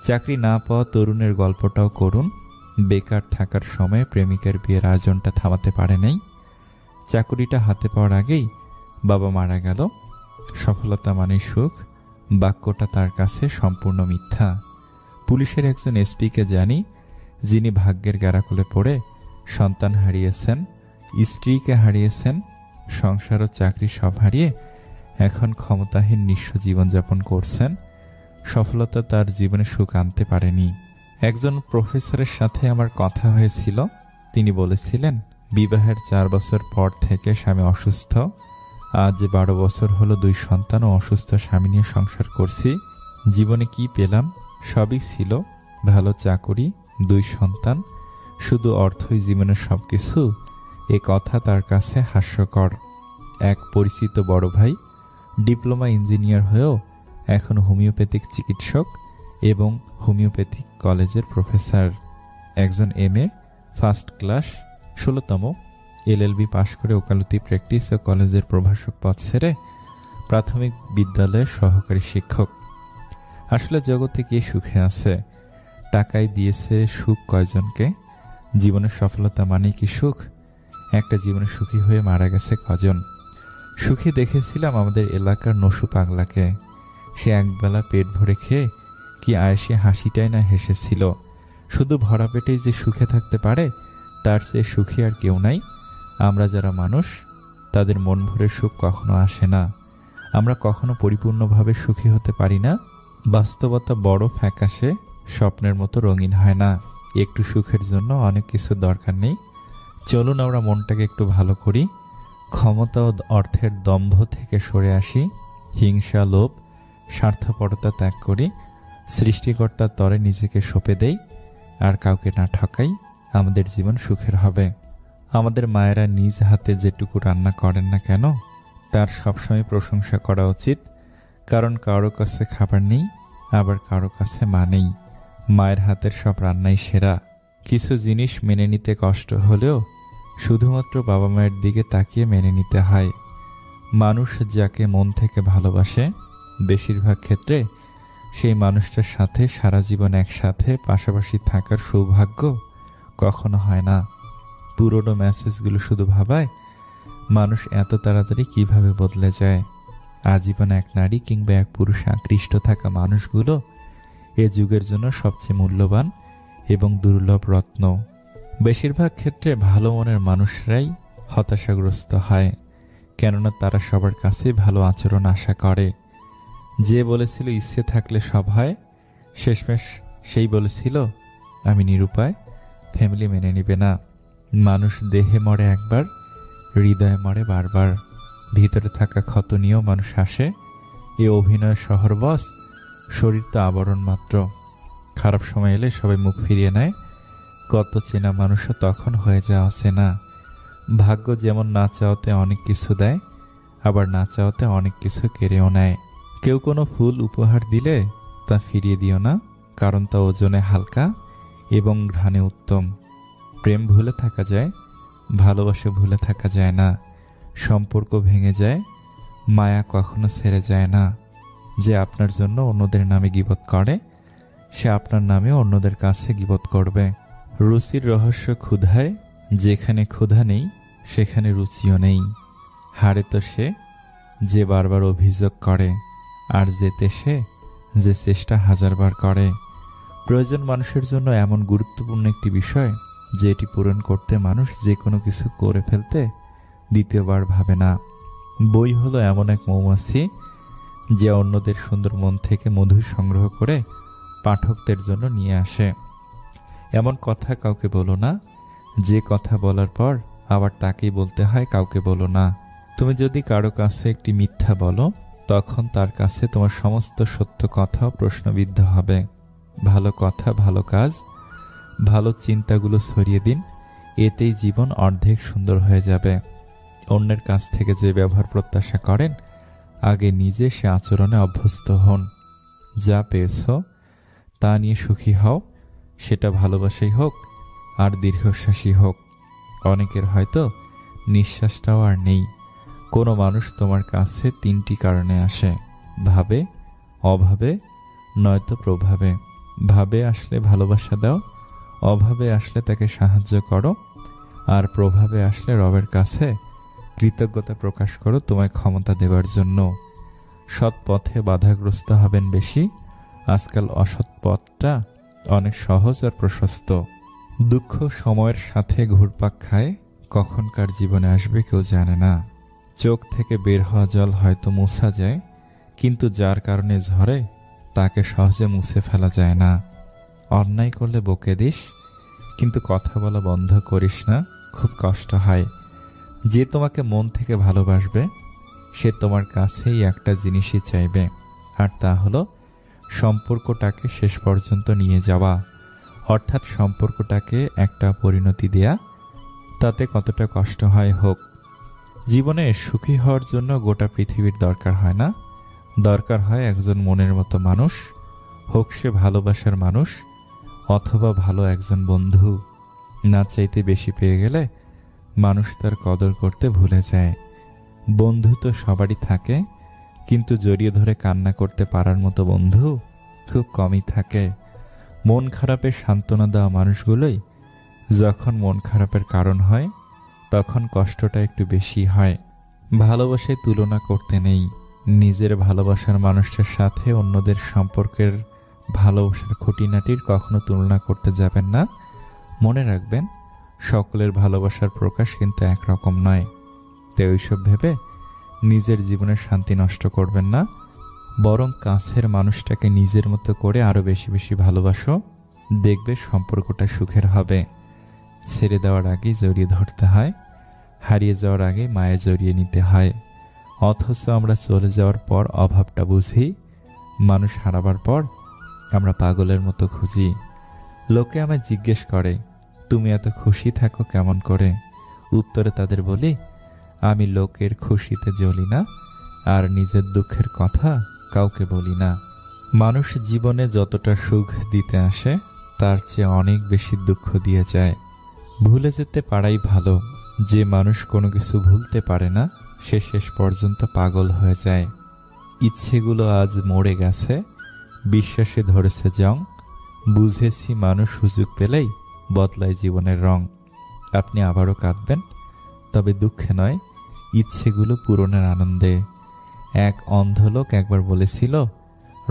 চাকরি না পাওয়া তরুণের গল্পটাও করুন। বেকার থাকার সময় প্রেমিকার বিয়ের আয়োজনটা থামাতে পারে নাই। চাকুরিটা হাতে পাওয়ার আগেই বাবা মারা গেল। সফলতা মানে সুখ, বাক্যটা তার কাছে সম্পূর্ণ মিথ্যা। পুলিশের একজন এসপিকে জানি, যিনি ভাগ্যের গ্যারাকুলে পড়ে সন্তান হারিয়েছেন, স্ত্রীকে হারিয়েছেন, সংসার ও চাকরি সব হারিয়ে এখন ক্ষমতাহীন নিঃস্ব জীবনযাপন করছেন। সফলতা তার জীবনে সুখ আনতে পারেনি। একজন প্রফেসরের সাথে আমার কথা হয়েছিল। তিনি বলেছিলেন, বিবাহের 4 বছর পর থেকে স্বামী অসুস্থ। আজ 12 বছর হলো 2 সন্তান ও অসুস্থ স্বামী নিয়ে সংসার করছি। জীবনে কি পেলাম? সবই ছিল, ভালো চাকুরি, 2 সন্তান, শুধু অর্থই জীবনের সবকিছু। এ কথা তার কাছে হাস্যকর। এক পরিচিত বড় ভাই ডিপ্লোমা ইঞ্জিনিয়ার হয়েও এখন হোমিওপ্যাথিক চিকিৎসক এবং হোমিওপ্যাথিক কলেজের প্রফেসর। একজন এমএ ফার্স্ট ক্লাস 16তম LLB পাশ করে ওকালতি প্র্যাকটিস ও কলেজের প্রভাষক পদ ছেড়ে প্রাথমিক বিদ্যালয়ের সহকারী শিক্ষক। আসলে জগতে কে সুখে আছে? টাকাই দিয়েছে সুখ কয়জনকে? জীবনের সফলতা মানে কি সুখ? একটা জীবনে সুখী হয়ে মারা গেছে কজন? সুখী দেখেছিলাম আমাদের এলাকার নসু পাগলাকে। সে একবেলা পেট ভরে খেয়ে কি আয়েসে হাসিটাই না হেসেছিল। শুধু ভরা পেটেই যে সুখে থাকতে পারে তার চেয়ে সুখী আর কেউ নাই। আমরা যারা মানুষ তাদের মন ভরে সুখ কখনো আসে না। আমরা কখনো পরিপূর্ণভাবে সুখী হতে পারি না। বাস্তবতা বড় ফ্যাকাশে, স্বপ্নের মতো রঙিন হয় না। একটু সুখের জন্য অনেক কিছু দরকার নেই। চলুন আমরা মনটাকে একটু ভালো করি, ক্ষমতা ও অর্থের দম্ভ থেকে সরে আসি, হিংসা, লোভ, স্বার্থপরতা ত্যাগ করি, সৃষ্টিকর্তার তরে নিজেকে সঁপে দেই, আর কাউকে না ঠকাই। আমাদের জীবন সুখের হবে। আমাদের মায়েরা নিজ হাতে যেটুকু রান্না করেন না কেন তার সবসময় প্রশংসা করা উচিত, কারণ কারো কাছে খাবার নেই, আবার কারো কাছে মা নেই। মায়ের হাতের সব রান্নাই সেরা। কিছু জিনিস মেনে নিতে কষ্ট হলেও শুধুমাত্র বাবা মায়ের দিকে তাকিয়ে মেনে নিতে হয়। মানুষ যাকে মন থেকে ভালোবাসে বেশিরভাগ ক্ষেত্রে সেই মানুষটার সাথে সারা জীবন একসাথে পাশাপাশি থাকার সৌভাগ্য কখনো হয় না। পুরোনো মেসেজগুলো শুধু ভাবায় মানুষ এত তাড়াতাড়ি কিভাবে বদলে যায়। আজীবন এক নারী কিংবা এক পুরুষে আকৃষ্ট থাকা মানুষগুলো এ যুগের জন্য সবচেয়ে মূল্যবান এবং দুর্লভ রত্ন। বেশিরভাগ ক্ষেত্রে ভালো মনের মানুষরাই হতাশাগ্রস্ত হয়, কেননা তারা সবার কাছেই ভালো আচরণ আশা করে। যে বলেছিল ইচ্ছে থাকলে সব হয়, শেষমেশ সেই বলেছিল আমি নিরুপায়, ফ্যামিলি মেনে নিবে না। মানুষ দেহে মরে একবার, হৃদয়ে মরে বারবার। ভিতরে থাকা ক্ষত নিয়েও মানুষ আসে। এ অভিনয় শহর বস, শরীর তো আবরণ মাত্র। খারাপ সময় এলে সবাই মুখ ফিরিয়ে নেয়। কত চেনা মানুষও তখন হয়ে যায় অচেনা। ভাগ্য যেমন না চাওয়াতে অনেক কিছু দেয়, আবার না চাওয়াতে অনেক কিছু কেড়েও নেয়। কেউ কোনো ফুল উপহার দিলে তা ফিরিয়ে দিও না, কারণ তা ওজনে হালকা এবং ঘ্রাণে উত্তম। প্রেম ভুলে থাকা যায়, ভালোবাসা ভুলে থাকা যায় না। সম্পর্ক ভেঙে যায়, মায়া কখনো ছেড়ে যায় না। যে আপনার জন্য অন্যদের নামে গীবত করে সে আপনার নামে অন্যদের কাছে গীবত করবে। রুচির রহস্য ক্ষুধায়, যেখানে ক্ষুধা নেই সেখানে রুচিও নেই। হারে তো সে যে বারবার অভিযোগ করে, আর যেতে সে যে চেষ্টা হাজারবার করে। প্রয়োজন মানুষের জন্য এমন গুরুত্বপূর্ণ একটি বিষয় যে এটি পূরণ করতে মানুষ যে কোনো কিছু করে ফেলতে দ্বিতীয়বার ভাবে না। বই হলো এমন এক মৌমাছি যে অন্যদের সুন্দর মন থেকে মধু সংগ্রহ করে পাঠকদের জন্য নিয়ে আসে। এমন কথা কাউকে বলো না যে কথা বলার পর আবার তাকেই বলতে হয় কাউকে বলো না। তুমি যদি কারো কাছে একটি মিথ্যা বলো তখন তার কাছে তোমার সমস্ত সত্য কথাও প্রশ্নবিদ্ধ হবে। ভালো কথা, ভালো কাজ, ভালো চিন্তাগুলো ছড়িয়ে দিন, এতেই জীবন অর্ধেক সুন্দর হয়ে যাবে। অন্যের কাছ থেকে যে ব্যবহার প্রত্যাশা করেন আগে নিজে সে আচরণে অভ্যস্ত হন। যা পেয়েছ তা নিয়ে সুখী হও, সেটা ভালোবাসাই হোক আর দীর্ঘশ্বাসী হোক। অনেকের হয়তো নিঃশ্বাসটাও আর নেই। কোনো মানুষ তোমার কাছে তিনটি কারণে আসে: ভাবে, অভাবে, নয়তো প্রভাবে। ভাবে আসলে ভালোবাসা দাও, অভাবে আসলে তাকে সাহায্য করো, আর প্রভাবে আসলে রবের কাছে কৃতজ্ঞতা প্রকাশ করো তোমায় ক্ষমতা দেবার জন্য। সৎ পথে বাধাগ্রস্ত হবেন বেশি, আজকাল অসৎ পথটা অনেক সহজ আর প্রশস্ত। দুঃখ সময়ের সাথে ঘুরপাক খায়, কখনকার জীবনে আসবে কেউ জানে না। চোখ থেকে বের হওয়া জল হয়তো মোছা যায়, কিন্তু যার কারণে ঝরে তাকে সহজে মুছে ফেলা যায় না। অন্যায় করলে বকে দিস, কিন্তু কথা বলা বন্ধ করিস না, খুব কষ্ট হয়। যে তোমাকে মন থেকে ভালোবাসবে সে তোমার কাছেই একটা জিনিসই চাইবে, আর তা হলো সম্পর্কটাকে শেষ পর্যন্ত নিয়ে যাওয়া, অর্থাৎ সম্পর্কটাকে একটা পরিণতি দেয়া। তাতে কতটা কষ্ট হয় হোক। জীবনে সুখী হওয়ার জন্য গোটা পৃথিবীর দরকার হয় না, দরকার হয় একজন মনের মতো মানুষ, হোক সে ভালোবাসার মানুষ অথবা ভালো একজন বন্ধু। না চাইতে বেশি পেয়ে গেলে মানুষ তার কদর করতে ভুলে যায়। বন্ধু তো সবারই থাকে, কিন্তু জড়িয়ে ধরে কান্না করতে পারার মতো বন্ধু খুব কমই থাকে। মন খারাপের সান্ত্বনা দেওয়া মানুষগুলোই যখন মন খারাপের কারণ হয় তখন কষ্টটা একটু বেশি হয়। ভালোবাসায় তুলনা করতে নেই। নিজের ভালোবাসার মানুষটার সাথে অন্যদের সম্পর্কের ভালোবাসার খুঁটিনাটির কখনো তুলনা করতে যাবেন না। মনে রাখবেন, সকলের ভালোবাসার প্রকাশ কিন্তু একরকম নয়। তো ওইসব ভেবে নিজের জীবনের শান্তি নষ্ট করবেন না, বরং কাছের মানুষটাকে নিজের মতো করে আরো বেশি বেশি ভালোবাসো। দেখবে সম্পর্কটা সুখের হবে। ছেড়ে দেওয়ার আগেই জড়িয়ে ধরতে হয়, হারিয়ে যাওয়ার আগে মায়ে জড়িয়ে নিতে হয়। অথচ আমরা চলে যাওয়ার পর অভাবটা বুঝি, মানুষ হারাবার পর আমরা পাগলের মতো খুঁজি। লোকে আমায় জিজ্ঞেস করে, তুমি এত খুশি থাকো কেমন করে? উত্তরে তাদের বলি, আমি লোকের খুশিতে জ্বলি না, আর নিজের দুঃখের কথা কাউকে বলি না। মানুষ জীবনে যতটা সুখ দিতে আসে তার চেয়ে অনেক বেশি দুঃখ দিয়ে যায়। ভুলে যেতে পারাই ভালো। যে মানুষ কোনো কিছু ভুলতে পারে না সে শেষ পর্যন্ত পাগল হয়ে যায়। ইচ্ছেগুলো আজ মরে গেছে, বিশ্বাসে ধরেছে জং। বুঝেছি মানুষ সুযোগ পেলেই বদলায় জীবনের রং। আপনি আবারও কাঁদবেন, তবে দুঃখে নয়, ইচ্ছেগুলো পূরণের আনন্দে। এক অন্ধ লোক একবার বলেছিল,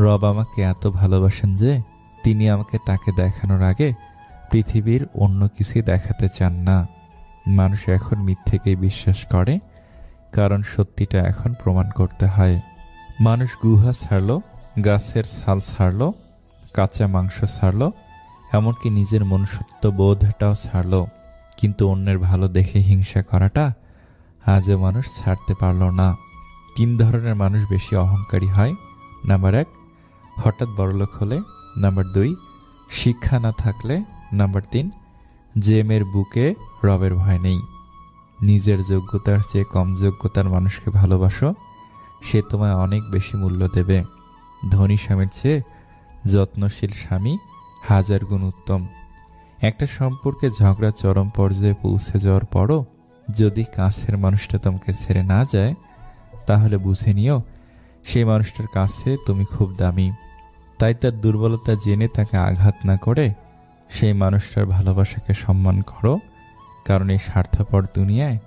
রব আমাকে এত ভালোবাসেন যে তিনি আমাকে তাকে দেখানোর আগে পৃথিবীর অন্য কিছুই দেখাতে চান না। মানুষ এখন মিথ্যেকেই বিশ্বাস করে, কারণ সত্যিটা এখন প্রমাণ করতে হয়। মানুষ গুহা ছাড়ল, গাছের ছাল ছাড়ল, কাঁচা মাংস ছাড়ল, এমনকি নিজের মনুষ্যত্ব বোধটাও ছাড়ল, কিন্তু অন্যের ভালো দেখে হিংসা করাটা আজও মানুষ ছাড়তে পারল না। 3 ধরনের মানুষ বেশি অহংকারী হয়। নাম্বার 1, হঠাৎ বড়লোক হলে। নাম্বার 2, শিক্ষা না থাকলে। নাম্বার 3, যে মেয়ের বুকে রবের ভয় নেই। নিজের যোগ্যতার চেয়ে কম যোগ্যতার মানুষকে ভালোবাসো, সে তোমায় অনেক বেশি মূল্য দেবে। ধনী স্বামীর চেয়ে যত্নশীল স্বামী 1000 গুণ উত্তম। একটা সম্পর্কে ঝগড়া চরম পর্যায়ে পৌঁছে যাওয়ার পরও যদি কাছের মানুষটা তোমাকে ছেড়ে না যায়, তাহলে বুঝে নিও সেই মানুষটার কাছে তুমি খুব দামি। তাই তার দুর্বলতা জেনে তাকে আঘাত না করে সেই মানুষটার ভালোবাসাকে সম্মান করো। কারণ এই স্বার্থপর দুনিয়ায়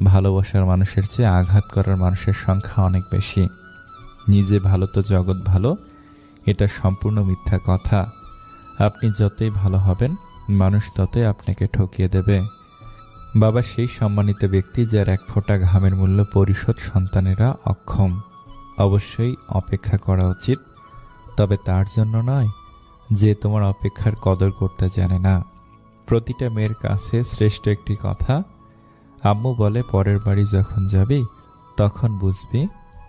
ভালোবাসার মানুষের চেয়ে আঘাত করার মানুষের সংখ্যা অনেক বেশি। নিজে ভালো তো জগৎ ভালো, এটা সম্পূর্ণ মিথ্যা কথা। আপনি যতই ভালো হবেন, মানুষ ততই আপনাকে ঠকিয়ে দেবে। বাবা সেই সম্মানিত ব্যক্তি যার এক ফোঁটা ঘামের মূল্য পরিশোধ সন্তানেরা অক্ষম। অবশ্যই অপেক্ষা করা উচিত, তবে তার জন্য নয় যে তোমার অপেক্ষার কদর করতে জানে না। প্রতিটা মেয়ের কাছে শ্রেষ্ঠ একটি কথা, আম্মু বলে পরের বাড়ি যখন যাবি তখন বুঝবি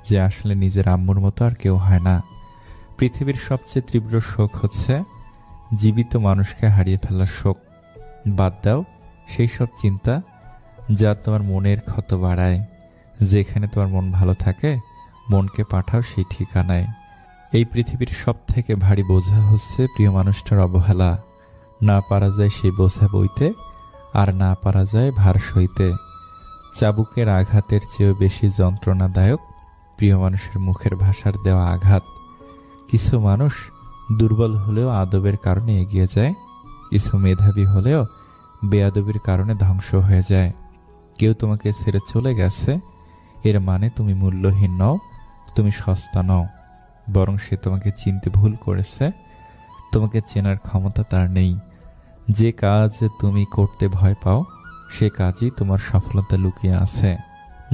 যে আসলে নিজের আম্মুর মতো আর কেউ হয় না। পৃথিবীর সবচেয়ে তীব্র শোক হচ্ছে জীবিত মানুষকে হারিয়ে ফেলার শোক। বাদ দাও সেই সব চিন্তা যা তোমার মনের ক্ষত বাড়ায়। যেখানে তোমার মন ভালো থাকে, মনকে পাঠাও সেই ঠিকানায়। এই পৃথিবীর সব থেকে ভারী বোঝা হচ্ছে প্রিয় মানুষটার অবহেলা। না পারা যায় সেই বোঝা বইতে, আর না পারা যায় ভার সইতে। চাবুকের আঘাতের চেয়েও বেশি যন্ত্রণাদায়ক প্রিয় মানুষের মুখের ভাষার দেওয়া আঘাত। কিছু মানুষ দুর্বল হলেও আদবের কারণে এগিয়ে যায়, কিছু মেধাবী হলেও বেয়াদবির কারণে ধ্বংস হয়ে যায়। কেউ তোমাকে ছেড়ে চলে গেছে এর মানে তুমি মূল্যহীন নও, তুমি সস্তা নও, বরং সে তোমাকে চিনতে ভুল করেছে। তোমাকে চেনার ক্ষমতা তার নেই। যে কাজ তুমি করতে ভয় পাও সে কাজই তোমার সফলতা লুকিয়ে আছে।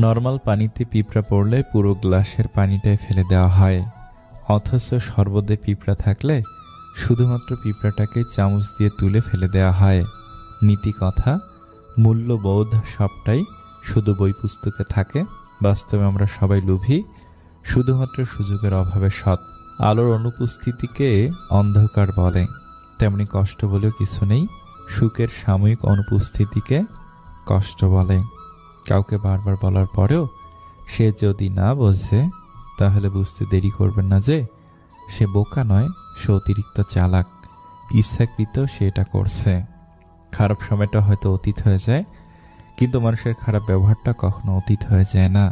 নর্মাল পানিতে পিঁপড়া পড়লে পুরো গ্লাসের পানিটাই ফেলে দেওয়া হয়, অথচ শরবতে পিঁপড়া থাকলে শুধুমাত্র পিঁপড়াটাকে চামচ দিয়ে তুলে ফেলে দেওয়া হয়। নীতি কথা, মূল্যবোধ সবটাই শুধু বই পুস্তকে থাকে। বাস্তবে আমরা সবাই লোভী, শুধুমাত্র সুযোগের অভাবে সৎ। আলোর অনুপস্থিতিকে অন্ধকার বলে, তেমনি কষ্ট বলেও কিছু নেই। সুখের সাময়িক অনুপস্থিতিকে কষ্ট বলে। কাউকে বারবার বলার পরেও সে যদি না বোঝে, তাহলে বুঝতে দেরি করবেন না যে সে বোকা নয়, সে অতিরিক্ত চালাক। ইচ্ছাকৃত সে এটা করছে। খারাপ সময়টা হয়তো অতীত হয়ে যায়, কিন্তু মানুষের খারাপ ব্যবহারটা কখনো অতীত হয়ে যায় না।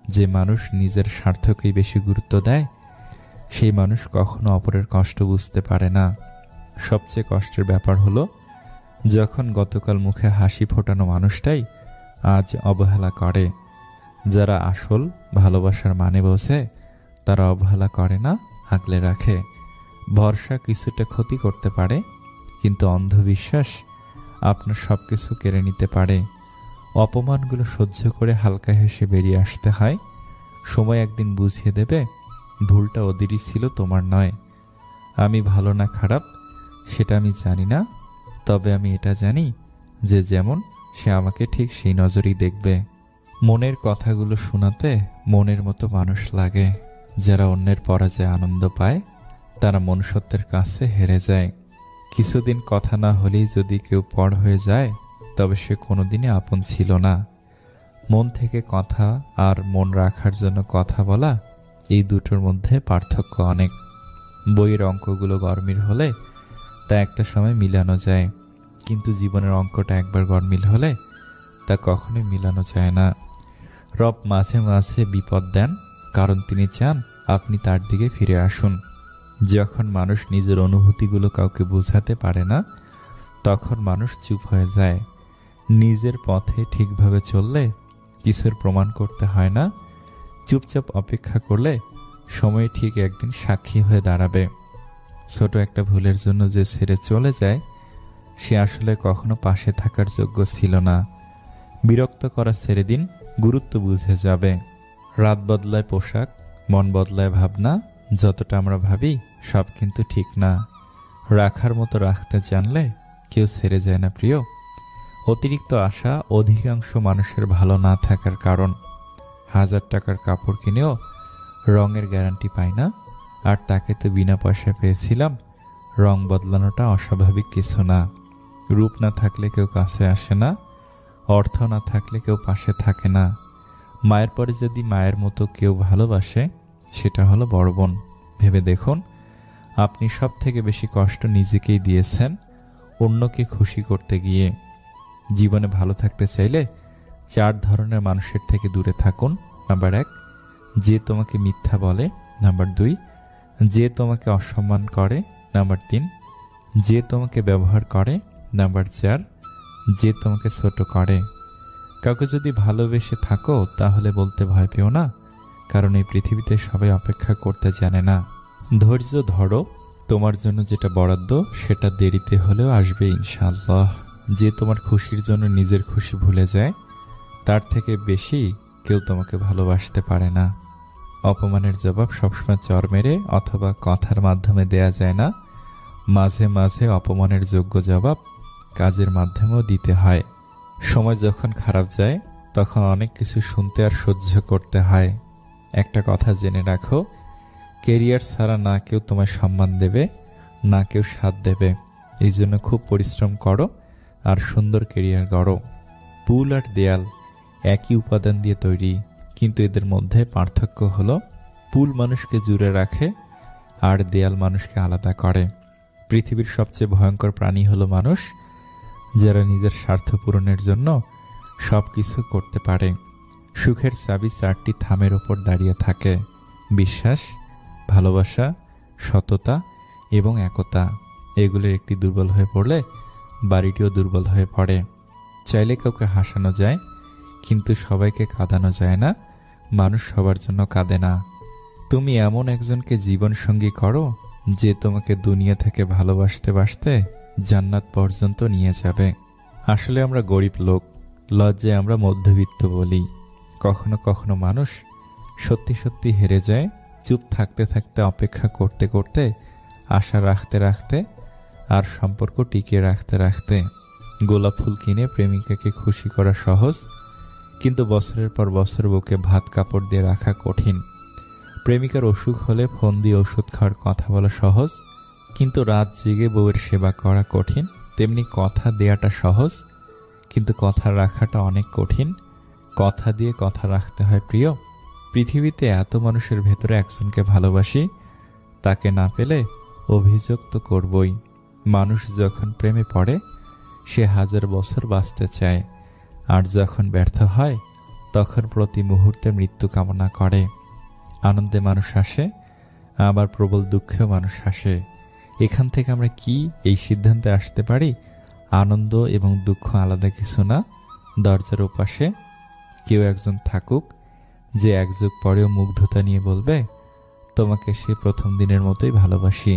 যে মানুষ নিজের স্বার্থকেই বেশি গুরুত্ব দেয়, সেই মানুষ কখনো অপরের কষ্ট বুঝতে পারে না। সবচেয়ে কষ্টের ব্যাপার হলো যখন গতকাল মুখে হাসি ফোটানো মানুষটাই আজ অবহেলা করে। যারা আসল ভালোবাসার মানে বোঝে তারা অবহেলা করে না, আগলে রাখে। ভরসা কিছুটা ক্ষতি করতে পারে, কিন্তু অন্ধবিশ্বাস আপনার সবকিছু কেড়ে নিতে পারে। অপমানগুলো সহ্য করে হালকা হেসে বেরিয়ে আসতে হয়। সময় একদিন বুঝিয়ে দেবে ভুলটা ওদেরই ছিল, তোমার নয়। আমি ভালো না খারাপ সেটা আমি জানি না, তবে আমি এটা জানি যে যেমন সে আমাকে ঠিক সেই নজরেই দেখবে। মনের কথাগুলো শোনাতে মনের মতো মানুষ লাগে। যারা অন্যের পরাজয়ে আনন্দ পায় তারা মনুষ্যত্বের কাছে হেরে যায়। কিছুদিন কথা না হলেই যদি কেউ পর হয়ে যায় তবে সে কোনোদিনই আপন ছিল না। মন থেকে কথা আর মন রাখার জন্য কথা বলা, এই দুটোর মধ্যে পার্থক্য অনেক। বইয়ের অঙ্কগুলো গরমিল হলে তা একটা সময় মিলানো যায়, কিন্তু জীবনের অঙ্কটা একবার গরমিল হলে তা কখনোই মিলানো যায় না। রব মাঝে মাঝে বিপদ দেন, কারণ তিনি চান আপনি তার দিকে ফিরে আসুন। যখন মানুষ নিজের অনুভূতিগুলো কাউকে বোঝাতে পারে না, তখন মানুষ চুপ হয়ে যায়। নিজের পথে ঠিকভাবে চললে কিছুর প্রমাণ করতে হয় না। চুপচাপ অপেক্ষা করলে সময় ঠিক একদিন সাক্ষী হয়ে দাঁড়াবে। ছোট একটা ভুলের জন্য যে ছেড়ে চলে যায় সে আসলে কখনো পাশে থাকার যোগ্য ছিল না। বিরক্ত করা ছেড়ে দিন, গুরুত্ব বুঝে যাবে। রাত বদলায় পোশাক, মন বদলায় ভাবনা। যতটা আমরা ভাবি সব কিন্তু ঠিক না। রাখার মতো রাখতে জানলে কেউ ছেড়ে যায় না প্রিয়। অতিরিক্ত আশা অধিকাংশ মানুষের ভালো না থাকার কারণ। 1000 টাকার কাপড় কিনেও রঙের গ্যারান্টি পাই না, আর তাকে তো বিনা পয়সায় পেয়েছিলাম। রং বদলানোটা অস্বাভাবিক কিছু না। রূপ না থাকলে কেউ কাছে আসে না, অর্থ না থাকলে কেউ পাশে থাকে না। মায়ের পরে যদি মায়ের মতো কেউ ভালোবাসে সেটা হলো বড় বোন। ভেবে দেখুন, আপনি সব থেকে বেশি কষ্ট নিজেকেই দিয়েছেন অন্যকে খুশি করতে গিয়ে। জীবনে ভালো থাকতে চাইলে 4 ধরনের মানুষের থেকে দূরে থাকুন। নাম্বার 1, যে তোমাকে মিথ্যা বলে। নাম্বার 2, যে তোমাকে অসম্মান করে। নাম্বার 3, যে তোমাকে ব্যবহার করে। নাম্বার 4, যে তোমাকে ছোট করে। কাউকে যদি ভালোবেসে থাকো তাহলে বলতে ভয় পেও না, কারণ এই পৃথিবীতে সবাই অপেক্ষা করতে জানে না। ধৈর্য ধরো, তোমার জন্য যেটা বরাদ্দ সেটা দেরিতে হলেও আসবে ইনশাআল্লাহ। যে তোমার খুশির জন্য নিজের খুশি ভুলে যায়, তার থেকে বেশি কেউ তোমাকে ভালোবাসতে পারে না। অপমানের জবাব সবসময় চর মেরে অথবা কথার মাধ্যমে দেয়া যায় না। মাঝে মাঝে অপমানের যোগ্য জবাব কাজের মাধ্যমেও দিতে হয়। সময় যখন খারাপ যায় তখন অনেক কিছু শুনতে আর সহ্য করতে হয়। একটা কথা জেনে রাখো, কেরিয়ার ছাড়া না কেউ তোমায় সম্মান দেবে, না কেউ সাথ দেবে। এই জন্য খুব পরিশ্রম করো আর সুন্দর কেরিয়ার গড়ো। পুল আর দেয়াল একই উপাদান দিয়ে তৈরি, কিন্তু এদের মধ্যে পার্থক্য হলো পুল মানুষকে জুড়ে রাখে আর দেয়াল মানুষকে আলাদা করে। পৃথিবীর সবচেয়ে ভয়ঙ্কর প্রাণী হলো মানুষ, যারা নিজের স্বার্থ পূরণের জন্য সব কিছু করতে পারে। সুখের চাবি 4টি থামের ওপর দাঁড়িয়ে থাকে: বিশ্বাস, ভালোবাসা, সততা এবং একতা। এগুলোর একটি দুর্বল হয়ে পড়লে বাড়িটিও দুর্বল হয়ে পড়ে। চাইলে কাউকে হাসানো যায়, কিন্তু সবাইকে কাঁদানো যায় না। মানুষ সবার জন্য কাঁদে না। তুমি এমন একজনকে জীবন সঙ্গী করো যে তোমাকে দুনিয়া থেকে ভালোবাসতে বাসতে জান্নাত পর্যন্ত নিয়ে যাবে। আসলে আমরা গরিব লোক, লজ্জায় আমরা মধ্যবিত্ত বলি। কখনো কখনো মানুষ সত্যি সত্যি হেরে যায়, চুপ থাকতে থাকতে, অপেক্ষা করতে করতে, আশা রাখতে রাখতে আর সম্পর্ক টিকিয়ে রাখতে রাখতে। গোলাপ ফুল কিনে প্রেমিকাকে খুশি করা সহজ, কিন্তু বছরের পর বছর বুকে ভাত কাপড় দিয়ে রাখা কঠিন। প্রেমিকার অসুখ হলে ফোন দিয়ে ওষুধ খাওয়ার কথা বলা সহজ, কিন্তু রাত জেগে বউয়ের সেবা করা কঠিন। তেমনি কথা দেয়াটা সহজ, কিন্তু কথা রাখাটা অনেক কঠিন। কথা দিয়ে কথা রাখতে হয় প্রিয়। পৃথিবীতে এত মানুষের ভেতরে একজনকে ভালোবাসি, তাকে না পেলে অভিযোগ তো করবই। মানুষ যখন প্রেমে পড়ে সে 1000 বছর বাঁচতে চায়, আর যখন ব্যর্থ হয় তখন প্রতি মুহূর্তে মৃত্যু কামনা করে। আনন্দে মানুষ হাসে, আবার প্রবল দুঃখেও মানুষ হাসে। এখান থেকে আমরা কি এই সিদ্ধান্তে আসতে পারি, আনন্দ এবং দুঃখ আলাদা কিছু না। দরজার ওপাশে কেউ একজন থাকুক যে এক যুগ পরেও মুগ্ধতা নিয়ে বলবে, তোমাকে সে প্রথম দিনের মতোই ভালোবাসি।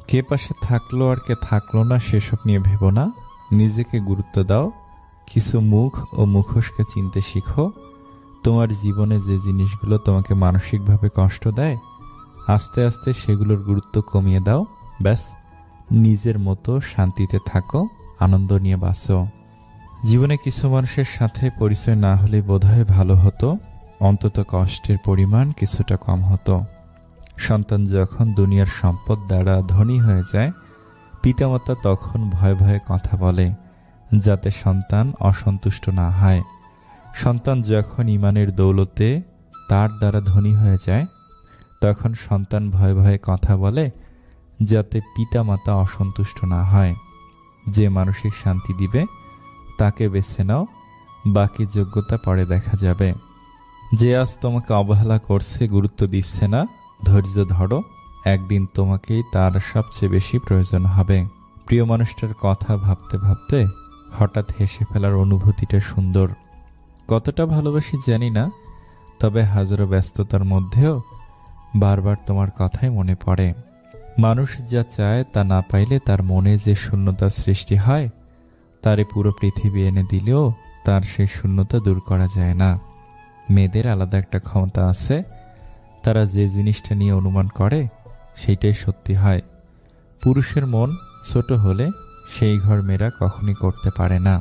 কে পাশে থাকলো আর কে থাকলো না সেসব নিয়ে ভেবো না। নিজেকে গুরুত্ব দাও, কিছু মুখ ও মুখোশকে চিনতে শিখো। তোমার জীবনে যে জিনিসগুলো তোমাকে মানসিকভাবে কষ্ট দেয়, আস্তে আস্তে সেগুলোর গুরুত্ব কমিয়ে দাও। ব্যাস, নিজের মতো শান্তিতে থাকো, আনন্দ নিয়ে বাঁচো। জীবনে কিছু মানুষের সাথে পরিচয় না হলে বোধহয় ভালো হতো, অন্তত কষ্টের পরিমাণ কিছুটা কম হতো। সন্তান যখন দুনিয়ার সম্পদ দ্বারা ধনী হয়ে যায়, পিতামাতা তখন ভয়ে ভয়ে কথা বলে যাতে সন্তান অসন্তুষ্ট না হয়। সন্তান যখন ঈমানের দৌলতে তার দ্বারা ধনী হয়ে যায়, তখন সন্তান ভয়ে ভয়ে কথা বলে যাতে পিতামাতা অসন্তুষ্ট না হয়। যে মানসিক শান্তি দিবে তাকে বেছে নাও, বাকি যোগ্যতা পরে দেখা যাবে। যে আজ তোমাকে অবহেলা করছে, গুরুত্ব দিচ্ছে না, ধৈর্য ধরো, একদিন তোমাকেই তার সবচেয়ে বেশি প্রয়োজন হবে। প্রিয় মানুষটার কথা ভাবতে ভাবতে হঠাৎ হেসে ফেলার অনুভূতিটা সুন্দর। কতটা ভালোবাসি জানি না, তবে হাজারো ব্যস্ততার মধ্যেও বারবার তোমার কথাই মনে পড়ে। মানুষ যা চায় তা না পাইলে তার মনে যে শূন্যতার সৃষ্টি হয়, তারে পুরো পৃথিবী এনে দিলেও তার সেই শূন্যতা দূর করা যায় না। মেয়েদের আলাদা একটা ক্ষমতা আছে, তারা যে জিনিসটা নিয়ে অনুমান করে সেইটাই সত্যি হয়। পুরুষের মন ছোট হলে সেই ঘর মেয়েরা কখনই করতে পারে না।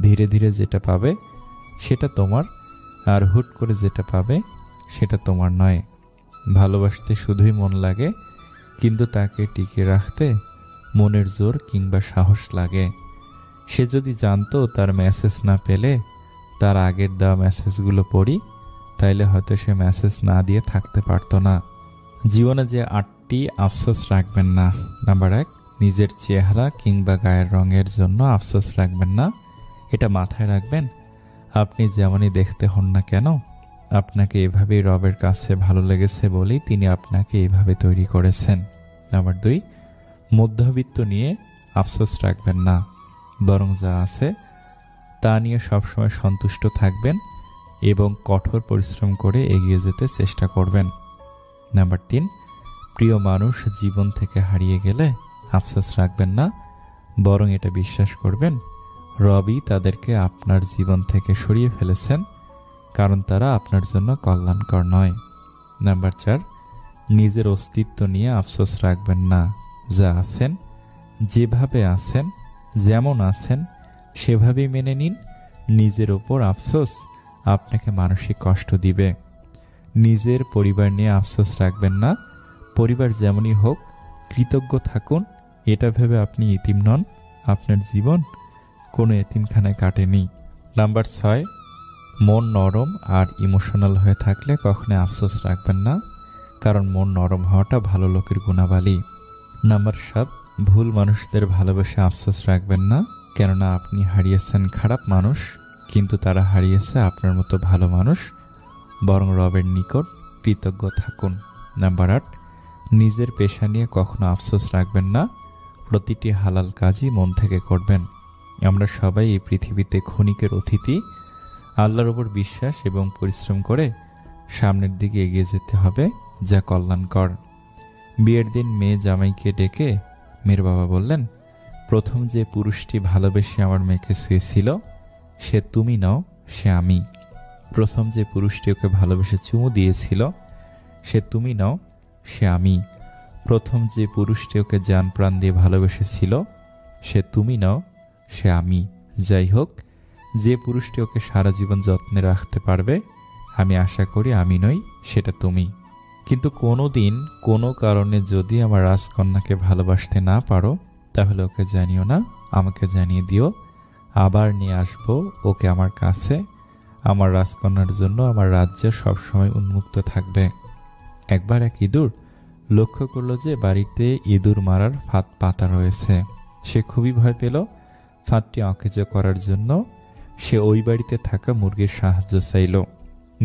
ধীরে ধীরে যেটা পাবে সেটা তোমার, আর হুট করে যেটা পাবে সেটা তোমার নয়। ভালোবাসতে শুধুই মন লাগে, কিন্তু তাকে টিকিয়ে রাখতে মনের জোর কিংবা সাহস লাগে। সে যদি জানতো তার মেসেজ না পেলে তার আগের দেওয়া মেসেজগুলো পড়ি, তাইলে হয়তো সে মেসেজ না দিয়ে থাকতে পারতো না। জীবনে যে 8টি আফসোস রাখবেন না। নাম্বার 1, নিজের চেহারা কিংবা গায়ের রঙের জন্য আফসোস রাখবেন না। এটা মাথায় রাখবেন, আপনি যেমনই দেখতে হন না কেন, আপনাকে এভাবেই রবের কাছে ভালো লেগেছে বলেই তিনি আপনাকে এইভাবে তৈরি করেছেন। নাম্বার 2, মধ্যবিত্ত নিয়ে আফসোস রাখবেন না, বরং যা আছে তা নিয়ে সবসময় সন্তুষ্ট থাকবেন এবং কঠোর পরিশ্রম করে এগিয়ে যেতে চেষ্টা করবেন। নাম্বার 3, প্রিয় মানুষ জীবন থেকে হারিয়ে গেলে আফসোস রাখবেন না, বরং এটা বিশ্বাস করবেন রবই তাদেরকে আপনার জীবন থেকে সরিয়ে ফেলেছেন, কারণ তারা আপনার জন্য কল্যাণকর নয়। নাম্বার 4, নিজের অস্তিত্ব নিয়ে আফসোস রাখবেন না। যা আছেন, যেভাবে আছেন, যেমন আছেন সেভাবেই মেনে নিন। নিজের ওপর আফসোস আপনাকে মানসিক কষ্ট দিবে। নিজের পরিবার নিয়ে আফসোস রাখবেন না, পরিবার যেমনই হোক কৃতজ্ঞ থাকুন। এটা ভেবে আপনি ইতিম নন, আপনার জীবন কোনো এতিমখানায় কাটেনি। নাম্বার 6, মন নরম আর ইমোশনাল হয়ে থাকলে কখনো আফসোস রাখবেন না, কারণ মন নরম হওয়াটা ভালো লোকের গুণাবলী। নাম্বার 7, ভুল মানুষদের ভালোবেসে আফসোস রাখবেন না, কেননা আপনি হারিয়েছেন খারাপ মানুষ, কিন্তু তারা হারিয়েছে আপনার মতো ভালো মানুষ। বরং রবের নিকট কৃতজ্ঞ থাকুন। নাম্বার 8, নিজের পেশা নিয়ে কখনো আফসোস রাখবেন না, প্রতিটি হালাল কাজই মন থেকে করবেন। আমরা সবাই এই পৃথিবীতে ক্ষণিকের অতিথি। আল্লাহর ওপর বিশ্বাস এবং পরিশ্রম করে সামনের দিকে এগিয়ে যেতে হবে, যা কল্যাণকর। বিয়ের দিন মেয়ে জামাইকে ডেকে মেয়ের বাবা বললেন, প্রথম যে পুরুষটি ভালোবেসে আমার মেয়েকে শুয়েছিল সে তুমি নও, সে আমি। প্রথম যে পুরুষটি ওকে ভালোবেসে চুমু দিয়েছিল সে তুমি নও, সে আমি। প্রথম যে পুরুষটি ওকে জান প্রাণ দিয়ে ভালোবেসেছিল সে তুমি নও, সে আমি। যাই হোক, যে পুরুষটি ওকে সারা জীবন যত্নে রাখতে পারবে, আমি আশা করি আমি নই, সেটা তুমি। কিন্তু কোনো দিন কোনো কারণে যদি আমার রাজকন্যাকে ভালোবাসতে না পারো, তাহলে ওকে জানিও না, আমাকে জানিয়ে দিও। আবার নিয়ে আসবো ওকে আমার কাছে। আমার রাজকন্যার জন্য আমার রাজ্য সবসময় উন্মুক্ত থাকবে। একবার এক ইঁদুর লক্ষ্য করলো যে বাড়িতে ইঁদুর মারার ফাঁদ পাতা রয়েছে। সে খুবই ভয় পেল। ফাঁদটি অকেজো করার জন্য সে ওই বাড়িতে থাকা মুরগির সাহায্য চাইল।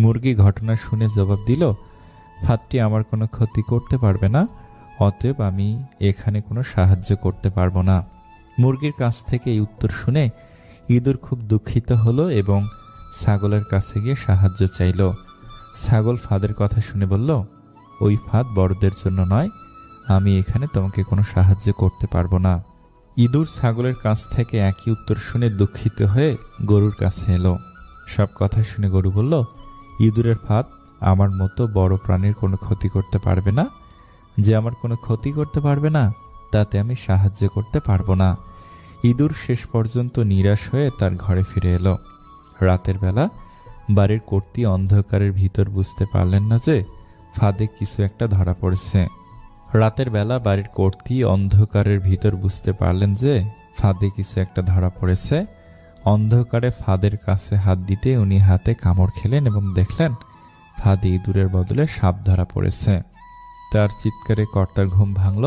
মুরগি ঘটনা শুনে জবাব দিল, ফাঁদটি আমার কোনো ক্ষতি করতে পারবে না, অতএব আমি এখানে কোনো সাহায্য করতে পারবো না। মুরগির কাছ থেকে এই উত্তর শুনে ইঁদুর খুব দুঃখিত হলো এবং ছাগলের কাছে গিয়ে সাহায্য চাইল। ছাগল ফাঁদের কথা শুনে বলল, ওই ফাঁদ বড়দের জন্য নয়, আমি এখানে তোমাকে কোনো সাহায্য করতে পারবো না। ইঁদুর ছাগলের কাছ থেকে একই উত্তর শুনে দুঃখিত হয়ে গরুর কাছে এলো। সব কথা শুনে গরু বলল, ইঁদুরের ফাঁদ আমার মতো বড় প্রাণীর কোনো ক্ষতি করতে পারবে না। যে আমার কোনো ক্ষতি করতে পারবে না তাতে আমি সাহায্য করতে পারবো না। ইঁদুর শেষ পর্যন্ত নিরাশ হয়ে তার ঘরে ফিরে এলো। রাতের বেলা বাড়ির কর্ত্রী অন্ধকারের ভিতর বুঝতে পারলেন না যে ফাঁদে কিছু একটা ধরা পড়েছে। রাতের বেলা বাড়ির কর্ত্রী অন্ধকারের ভিতর বুঝতে পারলেন যে ফাঁদে কিছু একটা ধরা পড়েছে। অন্ধকারে ফাঁদের কাছে হাত দিতে উনি হাতে কামড় খেলেন এবং দেখলেন ফাঁদে ইঁদুরের বদলে সাপ ধরা পড়েছে। তার চিৎকারে কর্তার ঘুম ভাঙল।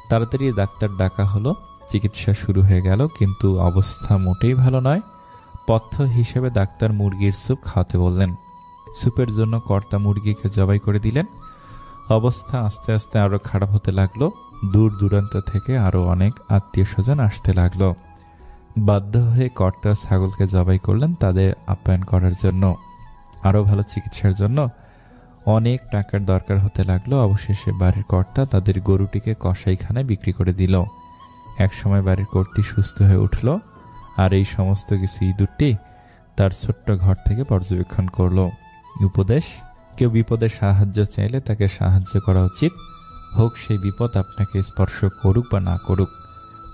তাড়াতাড়ি ডাক্তার ডাকা হলো। চিকিৎসা শুরু হয়ে গেল, কিন্তু অবস্থা মোটেই ভালো নয়। পথ্য হিসেবে ডাক্তার মুরগির স্যুপ খাওয়াতে বললেন। স্যুপের জন্য কর্তা মুরগিকে জবাই করে দিলেন। অবস্থা আস্তে আস্তে আরো খারাপ হতে লাগলো। দূর দূরান্ত থেকে আরো অনেক আত্মীয় স্বজন আসতে লাগলো। বাধ্য হয়ে কর্তা ছাগলকে জবাই করলেন তাদের আপ্যায়ন করার জন্য। আরো ভালো চিকিৎসার জন্য অনেক টাকার দরকার হতে লাগলো। অবশেষে বাড়ির কর্তা তাদের গরুটিকে কসাইখানায় বিক্রি করে দিল। একসময় বাড়ির কর্ত্রী সুস্থ হয়ে উঠল, আর এই সমস্ত কিছু ইঁদুরটি তার ছোট্ট ঘর থেকে পর্যবেক্ষণ করলো। উপদেশ: কেউ বিপদে সাহায্য চাইলে তাকে সাহায্য করা উচিত, হোক সেই বিপদ আপনাকে স্পর্শ করুক বা না করুক।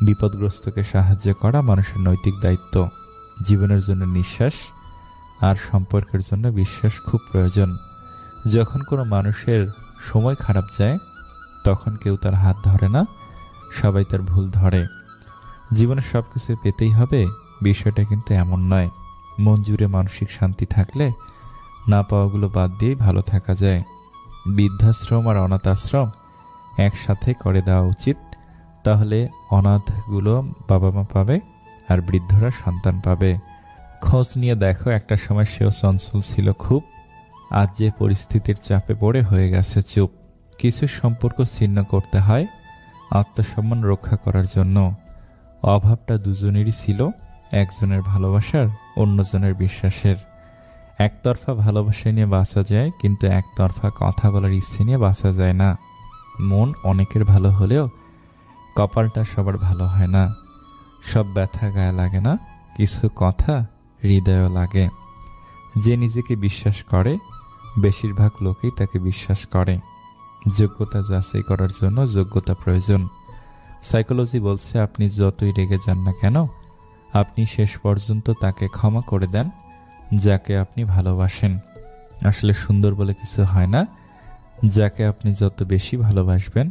বিপদগ্রস্তকে সাহায্য করা মানুষের নৈতিক দায়িত্ব। জীবনের জন্য নিঃশ্বাস আর সম্পর্কের জন্য বিশ্বাস খুব প্রয়োজন। যখন কোনো মানুষের সময় খারাপ যায় তখন কেউ তার হাত ধরে না, সবাই তার ভুল ধরে। জীবনে সবকিছু পেতেই হবে বিষয়টা কিন্তু এমন নয়। মন জুড়ে মানসিক শান্তি থাকলে না পাওয়াগুলো বাদ দিয়েই ভালো থাকা যায়। বৃদ্ধাশ্রম আর অনাথ আশ্রম একসাথে করে দেওয়া উচিত, তাহলে অনাথগুলো বাবা মা পাবে আর বৃদ্ধরা সন্তান পাবে। খোঁজ নিয়ে দেখো, একটা সময় সেও চঞ্চল ছিল খুব, আজ যে পরিস্থিতির চাপে পড়ে হয়ে গেছে চুপ। কিছু সম্পর্ক ছিন্ন করতে হয় আত্মসম্মান রক্ষা করার জন্য। অভাবটা দুজনেরই ছিল, একজনের ভালোবাসার, অন্যজনের বিশ্বাসের। একতরফা ভালোবাসা নিয়ে বাঁচা যায়, কিন্তু একতরফা কথা বলার ইচ্ছে নিয়ে বাঁচা যায় না। মন অনেকের ভালো হলেও কপালটা সবার ভালো হয় না। সব ব্যথা গায়ে লাগে না, কিছু কথা হৃদয়ও লাগে। যে নিজেকে বিশ্বাস করে বেশিরভাগ লোকেই তাকে বিশ্বাস করে। যোগ্যতা যাচাই করার জন্য যোগ্যতা প্রয়োজন। সাইকোলজি বলছে আপনি যতই রেগে যান না কেন, আপনি শেষ পর্যন্ত তাকে ক্ষমা করে দেন যাকে আপনি ভালোবাসেন। আসলে সুন্দর বলে কিছু হয় না, যাকে আপনি যত বেশি ভালোবাসবেন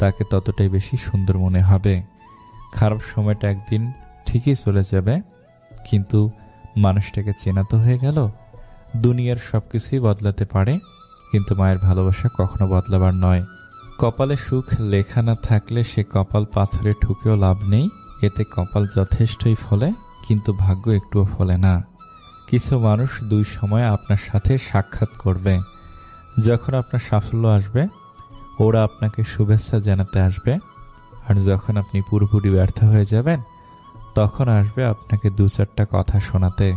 তাকে ততটাই বেশি সুন্দর মনে হবে। খারাপ সময়টা একদিন ঠিকই চলে যাবে, কিন্তু মানুষটাকে চেনা তো হয়ে গেল। দুনিয়ার সবকিছুই বদলাতে পারে, কিন্তু মায়ের ভালোবাসা কখনো বদলাবার নয়। কপালে সুখ লেখা না থাকলে সে কপাল পাথরে ঠুকেও লাভ নেই। এতে কপাল যথেষ্টই ফলে, কিন্তু ভাগ্য একটুও ফলে না। কিছু মানুষ দুই সময় আপনার সাথে সাক্ষাৎ করবে। যখন আপনার সাফল্য আসবে ওরা আপনাকে শুভেচ্ছা জানাতে আসবে, আর যখন আপনি পুরোপুরি ব্যর্থ হয়ে যাবেন তখন আসবে আপনাকে দু চারটা কথা শোনাতে।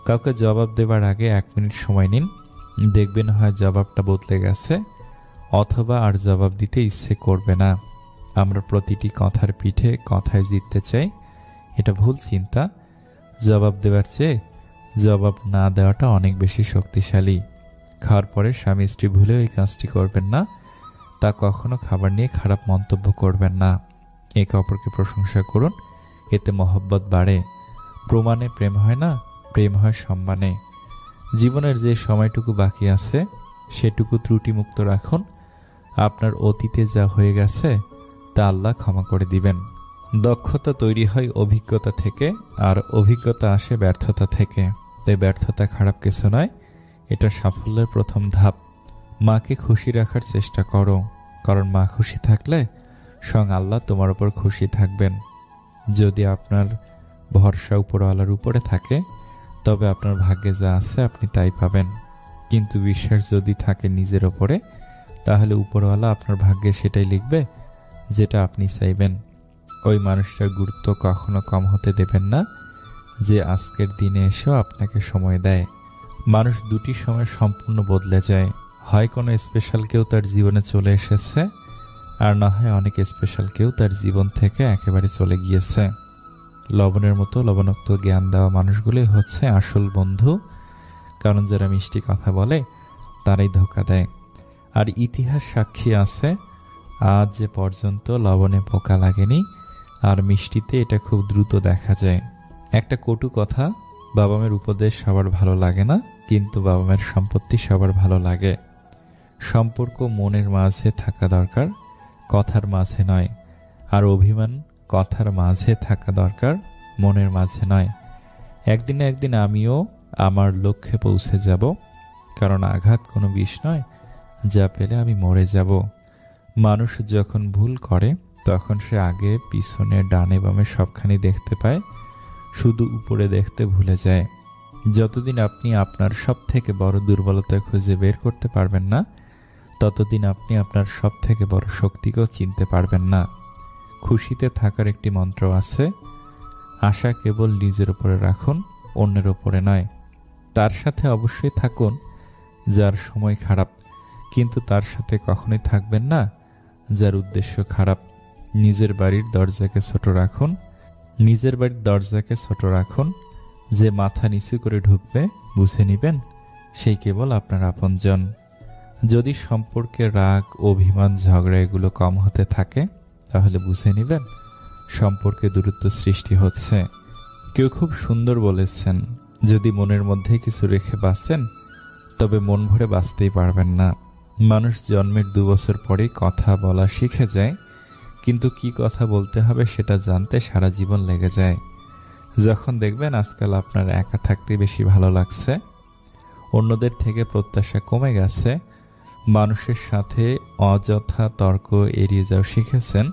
কাউকে জবাব দেবার আগে 1 মিনিট সময় নিন, দেখবেন হয় জবাবটা বদলে গেছে, অথবা আর জবাব দিতে ইচ্ছে করবে না। আমরা প্রতিটি কথার পিঠে কথায় জিততে চাই, এটা ভুল চিন্তা। জবাব দেওয়ার চেয়ে জবাব না দেওয়াটা অনেক বেশি শক্তিশালী। খাওয়ার পরে স্বামী স্ত্রী ভুলেও এই কাজটি করবেন না। তা কখনো খাবার নিয়ে খারাপ মন্তব্য করবেন না। একে অপরকে প্রশংসা করুন, এতে মহব্বত বাড়ে। প্রমাণে প্রেম হয় না, প্রেম হয় সম্মানে। জীবনের যে সময়টুকু বাকি আছে সেটুকু ত্রুটিমুক্ত রাখুন। আপনার অতীতে যা হয়ে গেছে তা আল্লাহ ক্ষমা করে দিবেন। দক্ষতা তৈরি হয় অভিজ্ঞতা থেকে, আর অভিজ্ঞতা আসে ব্যর্থতা থেকে। তাই ব্যর্থতা খারাপ কিছু নয়, এটা সাফল্যের প্রথম ধাপ। মাকে খুশি রাখার চেষ্টা করো, কারণ মা খুশি থাকলে স্বয়ং আল্লাহ তোমার উপর খুশি থাকবেন। যদি আপনার ভরসা উপরওয়ালার উপরে থাকে, তবে আপনার ভাগ্যে যা আছে আপনি তাই পাবেন। কিন্তু বিশ্বাস যদি থাকে নিজের ওপরে, তাহলে উপরওয়ালা আপনার ভাগ্যে সেটাই লিখবে যেটা আপনি চাইবেন। ওই মানুষটার গুরুত্ব কখনো কম হতে দেবেন না, যে আজকের দিনে এসেও আপনাকে সময় দেয়। মানুষ দুটি সময় সম্পূর্ণ বদলে যায়, হয় কোনো স্পেশাল কেউ তার জীবনে চলে এসেছে, আর না হয় অনেক স্পেশাল কেউ তার জীবন থেকে একেবারে চলে গিয়েছে। লবণের মতো লবণাক্ত জ্ঞান দেওয়া মানুষগুলোই হচ্ছে আসল বন্ধু, কারণ যারা মিষ্টি কথা বলে তারাই ধোঁকা দেয়। আর ইতিহাস সাক্ষী আছে, আজ যে পর্যন্ত লবণে পোকা লাগেনি, আর মিষ্টিতে এটা খুব দ্রুত দেখা যায়। একটা কটু কথা, বাবা মায়ের উপদেশ সবার ভালো লাগে না, কিন্তু বাবা মায়ের সম্পত্তি সবার ভালো লাগে। সম্পর্ক মনের মাঝে থাকা দরকার, কথার মাঝে নয়। আর অভিমান কথার মাঝে থাকা দরকার, মনের মাঝে নয়। একদিন না একদিন আমিও আমার লক্ষ্যে পৌঁছে যাব, কারণ আঘাত কোনো বিষ নয়, যা পেলে আমি মরে যাব। মানুষ যখন ভুল করে তখন সে আগে পিছনে ডানে বামে সবখানি দেখতে পায়, শুধু উপরে দেখতে ভুলে যায়। যতদিন আপনি আপনার সব থেকে বড় দুর্বলতা খুঁজে বের করতে পারবেন না, ততদিন আপনি আপনার সব থেকে বড় শক্তিকেও চিনতে পারবেন না। খুশিতে থাকার একটি মন্ত্র আছে, আশা কেবল নিজের উপরে রাখুন, অন্যের উপরে নয়। তার সাথে অবশ্যই থাকুন যার সময় খারাপ, কিন্তু তার সাথে কখনোই থাকবেন না যার উদ্দেশ্য খারাপ। নিজের বাড়ির দরজাকে ছোট রাখুন, নিজের বাড়ির দরজাকে ছোট রাখুন। যে মাথা নিচু করে ঢুকবে বুঝে নিবেন সেই কেবল আপনার আপনজন। যদি সম্পর্কে রাগ, অভিমান, ঝগড়া এগুলো কম হতে থাকে, তাহলে বুঝে নিবেন সম্পর্কে দূরত্ব সৃষ্টি হচ্ছে। কেউ খুব সুন্দর বলেছেন, যদি মনের মধ্যে কিছু রেখে বাঁচেন তবে মন ভরে বাঁচতেই পারবেন না। মানুষ জন্মের 2 বছর পরেই কথা বলা শিখে যায়, কিন্তু কি কথা বলতে হবে সেটা জানতে সারা জীবন লেগে যায়। যখন দেখবেন আজকাল আপনার একা থাকতে বেশি ভালো লাগছে, অন্যদের থেকে প্রত্যাশা কমে গেছে, মানুষের সাথে অযথা তর্ক এড়িয়ে যাওয়া শিখেছেন,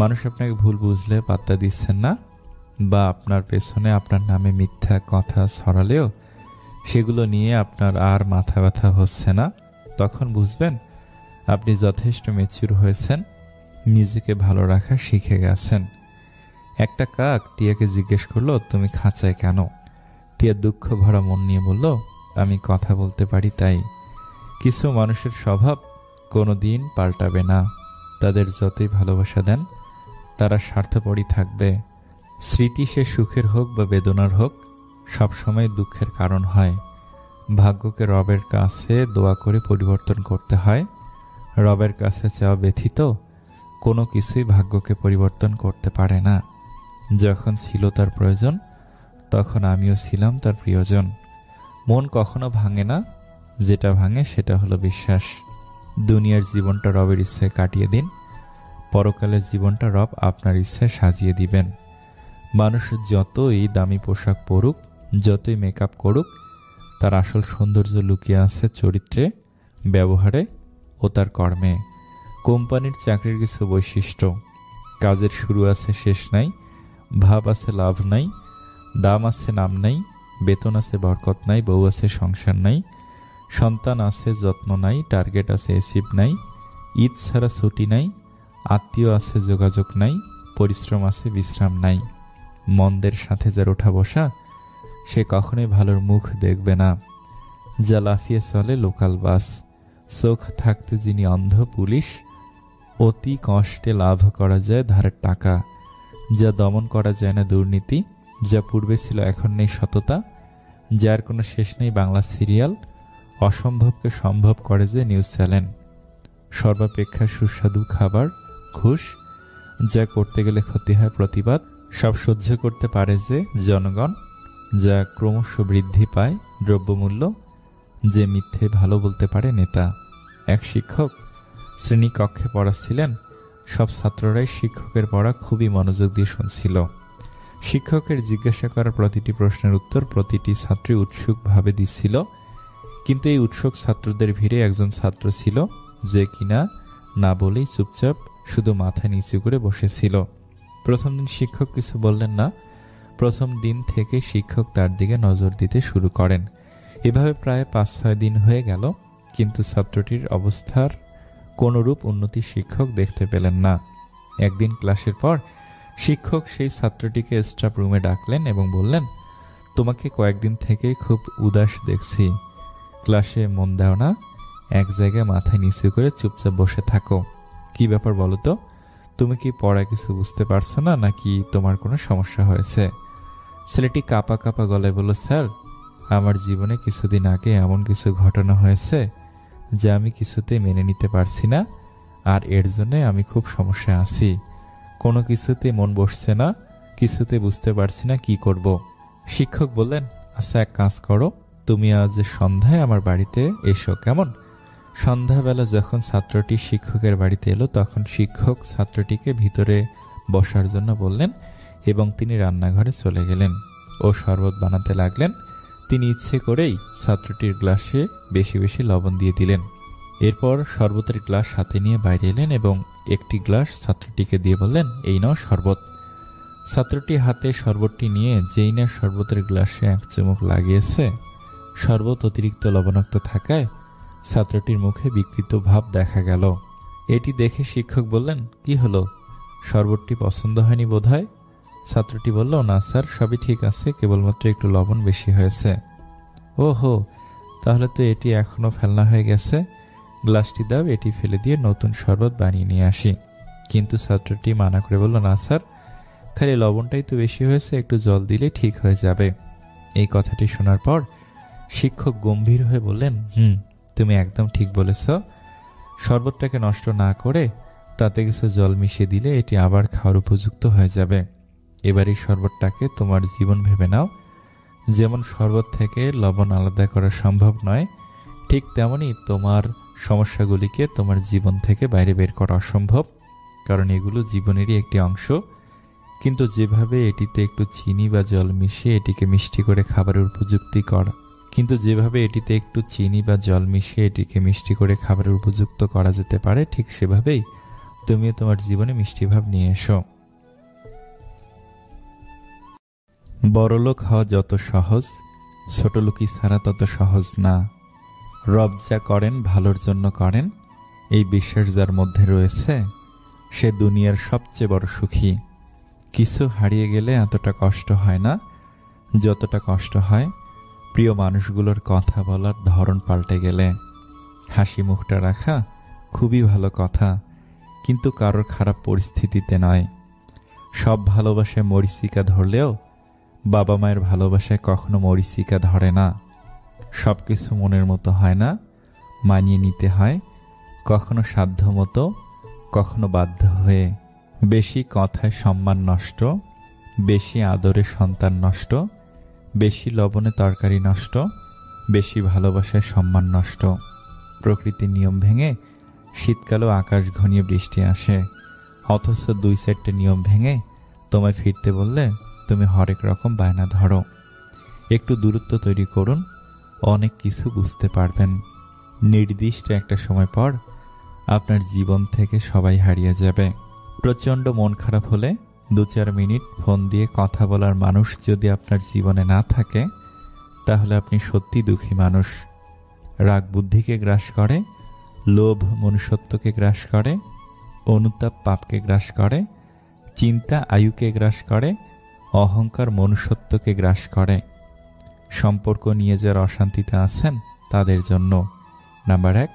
মানুষ আপনাকে ভুল বুঝলে পাত্তা দিচ্ছেন না, বা আপনার পেছনে আপনার নামে মিথ্যা কথা ছড়ালেও সেগুলো নিয়ে আপনার আর মাথা ব্যথা হচ্ছে না, তখন বুঝবেন আপনি যথেষ্ট ম্যাচিউর হয়েছেন, নিজেকে ভালো রাখা শিখে গেছেন। একটা কাক টিয়াকে জিজ্ঞেস করলো, তুমি খাঁচায় কেন? টিয়া দুঃখ ভরা মন নিয়ে বলল, আমি কথা বলতে পারি তাই। কিছু মানুষের স্বভাব কোনো দিন পাল্টাবে না, তাদের যতই ভালোবাসা দেন তারা স্বার্থপরই থাকবে। স্মৃতি সে সুখের হোক বা বেদনার হোক, সবসময় দুঃখের কারণ হয়। ভাগ্যকে রবের কাছে দোয়া করে পরিবর্তন করতে হয়। রবের কাছে চাওয়া ব্যথিত কোনো কিছুই ভাগ্যকে পরিবর্তন করতে পারে না। যখন ছিল তার প্রয়োজন, তখন আমিও ছিলাম তার প্রিয়জন। মন কখনো ভাঙে না, যেটা ভাঙে সেটা হলো বিশ্বাস। দুনিয়ার জীবনটা রবের ইচ্ছায় কাটিয়ে দিন, পরকালের জীবনটা রব আপনার ইচ্ছায় সাজিয়ে দিবেন। মানুষ যতই দামি পোশাক পরুক, যতই মেকআপ করুক, তার আসল সৌন্দর্য লুকিয়ে আছে চরিত্রে, ব্যবহারে ও তার কর্মে। কোম্পানির চাকরির কিছু বৈশিষ্ট্য: কাজের শুরু আছে, শেষ নাই, ভাব আছে, লাভ নাই, দাম আছে, নাম নাই, বেতন আছে, বরকত নাই, বউ আছে, সংসার নাই, সন্তান আছে, যত্ন নাই, টার্গেট আছে, অ্যাচিভ নাই, ঈদ ছাড়া ছুটি নাই, আত্মীয় আছে, যোগাযোগ নাই, পরিশ্রম আছে, বিশ্রাম নাই। মন্দের সাথে যার ওঠা বসা, সে কখনোই ভালোর মুখ দেখবে না। যা লাফিয়ে চলে লোকাল বাস, চোখ থাকতে যিনি অন্ধ পুলিশ, অতি কষ্টে লাভ করা যায় ধারের টাকা, যা দমন করা যায় না দুর্নীতি, যা পূর্বে ছিল এখন নেই সততা, যার কোনো শেষ নেই বাংলা সিরিয়াল, অসম্ভবকে সম্ভব করে যে নিউজ চ্যানেল, সর্বাপেক্ষা সুস্বাদু খাবার ঘুষ, যা করতে গেলে ক্ষতি হয় প্রতিবাদ, সব সহ্য করতে পারে যে জনগণ, যা ক্রমশ বৃদ্ধি পায় দ্রব্যমূল্য, যে মিথ্যে ভালো বলতে পারে নেতা। এক শিক্ষক শ্রেণী কক্ষে পড়াচ্ছিলেন, সব ছাত্ররাই শিক্ষকের পড়া খুবই মনোযোগ দিয়ে শুনছিল। শিক্ষকের জিজ্ঞাসা করা প্রতিটি প্রশ্নের উত্তর প্রতিটি ছাত্রী উৎসুকভাবে দিচ্ছিল, কিন্তু এই উৎসুক ছাত্রদের ভিড়ে একজন ছাত্র ছিল যে কিনা না বলেই চুপচাপ শুধু মাথা নিচু করে বসেছিল। প্রথম দিন শিক্ষক কিছু বললেন না, প্রথম দিন থেকে শিক্ষক তার দিকে নজর দিতে শুরু করেন। এভাবে প্রায় 5-6 দিন হয়ে গেল, কিন্তু ছাত্রটির অবস্থার কোনরূপ উন্নতি শিক্ষক দেখতে পেলেন না। একদিন ক্লাসের পর শিক্ষক সেই ছাত্রটিকে স্টাফ রুমে ডাকলেন এবং বললেন, তোমাকে কয়েকদিন থেকেই খুব উদাস দেখছি। ক্লাসে মন দাও না, এক জায়গায় মাথায় নিচু করে চুপচাপ বসে থাকো। কি ব্যাপার বলো তো? তুমি কি পড়া কিছু বুঝতে পারছো না, নাকি তোমার কোনো সমস্যা হয়েছে? ছেলেটি কাঁপা কাঁপা গলায় বলল, স্যার, আমার জীবনে কিছুদিন আগে এমন কিছু ঘটনা হয়েছে যা আমি কিছুতেই মেনে নিতে পারছি না, আর এর জন্য আমি খুব সমস্যায় আছি। কোনো কিছুতে মন বসছে না, কিছুতে বুঝতে পারছি না কি করব। শিক্ষক বললেন, আচ্ছা এক কাজ করো, তুমি আজ সন্ধ্যায় আমার বাড়িতে এসো, কেমন? সন্ধ্যাবেলা যখন ছাত্রটি শিক্ষকের বাড়িতে এলো, তখন শিক্ষক ছাত্রটিকে ভিতরে বসার জন্য বললেন এবং তিনি রান্নাঘরে চলে গেলেন ও শরবত বানাতে লাগলেন। তিনি ইচ্ছে করেই ছাত্রটির গ্লাসে বেশি বেশি লবণ দিয়ে দিলেন। এরপর শরবতের গ্লাস হাতে নিয়ে বাইরে এলেন এবং একটি গ্লাস ছাত্রটিকে দিয়ে বললেন, এই নাও শরবত। ছাত্রটি হাতে শরবতটি নিয়ে যেই না শরবতের গ্লাসে এক চুমুক লাগিয়েছে, শরবত অতিরিক্ত লবণাক্ত থাকায় ছাত্রটির মুখে বিকৃত ভাব দেখা গেল। এটি দেখে শিক্ষক বললেন, কি হলো, শরবতটি পছন্দ হয়নি বোধহয়? ছাত্রটি বলল, না স্যার, সবই ঠিক আছে, কেবলমাত্র একটু লবণ বেশি হয়েছে। ওহো, তাহলে তো এটি এখনো ফেলনা হয়ে গেছে। গ্লাসটি দাও, এটি ফেলে দিয়ে নতুন শরবত বানিয়ে নিয়ে আসি। কিন্তু ছাত্রটি মানা করে বলল, না স্যার, খালি লবণটাই তো বেশি হয়েছে, একটু জল দিলে ঠিক হয়ে যাবে। এই কথাটি শোনার পর শিক্ষক গম্ভীর হয়ে বললেন, তুমি একদম ঠিক বলেছ। শরবতটাকে নষ্ট না করে তাতে কিছু জল মিশিয়ে দিলে এটি আবার খাওয়ার উপযুক্ত হয়ে যাবে। এবার এই শরবতটাকে তোমার জীবন ভেবে নাও। যেমন শরবত থেকে লবণ আলাদা করা সম্ভব নয়, ঠিক তেমনি তোমার সমস্যাগুলিকে তোমার জীবন থেকে বাইরে বের করা অসম্ভব, কারণ এগুলো জীবনেরই একটি অংশ। কিন্তু যেভাবে এটিতে একটু চিনি বা জল মিশিয়ে এটিকে মিষ্টি করে খাবারের উপযুক্ত করা যেতে পারে, ঠিক সেভাবেই তুমিও তোমার জীবনে মিষ্টি ভাব নিয়ে এসো। বড়লোক হওয়া যত সহজ, ছোটলোকি ছাড়া তত সহজ না। রব যা করেন ভালোর জন্য করেন, এই বিশ্বাস যার মধ্যে রয়েছে সে দুনিয়ার সবচেয়ে বড় সুখী। কিছু হারিয়ে গেলে এতটা কষ্ট হয় না যতটা কষ্ট হয় প্রিয় মানুষগুলোর কথা বলার ধরন পাল্টে গেলে। হাসি মুখটা রাখা খুবই ভালো কথা, কিন্তু কারোর খারাপ পরিস্থিতিতে নয়। সব ভালোবাসায় মরীচিকা ধরলেও বাবা মায়ের ভালোবাসায় কখনো মরীচিকা ধরে না। সব কিছু মনের মতো হয় না, মানিয়ে নিতে হয়, কখনো সাধ্য মতো, কখনো বাধ্য হয়ে। বেশি কথায় সম্মান নষ্ট, বেশি আদরে সন্তান নষ্ট, বেশি লবণে তরকারি নষ্ট, বেশি ভালোবাসায় সম্মান নষ্ট। প্রকৃতির নিয়ম ভেঙে শীতকালেও আকাশ ঘনিয়ে বৃষ্টি আসে, অথচ 2-4টে নিয়ম ভেঙে তোমায় ফিরতে বললে তুমি হরেক রকম বায়না ধরো। একটু দূরত্ব তৈরি করুন, অনেক কিছু বুঝতে পারবেন। নির্দিষ্ট একটা সময় পর আপনার জীবন থেকে সবাই হারিয়ে যাবে। প্রচণ্ড মন খারাপ হলে 2-4 মিনিট ফোন দিয়ে কথা বলার মানুষ যদি আপনার জীবনে না থাকে, তাহলে আপনি সত্যি দুঃখী মানুষ। রাগ বুদ্ধিকে গ্রাস করে, লোভ মনুষ্যত্বকে গ্রাস করে, অনুতাপ পাপকে গ্রাস করে, চিন্তা আয়ুকে গ্রাস করে, অহংকার মনুষ্যত্বকে গ্রাস করে। সম্পর্ক নিয়ে যারা অশান্তিতে আছেন তাদের জন্য নাম্বার 1,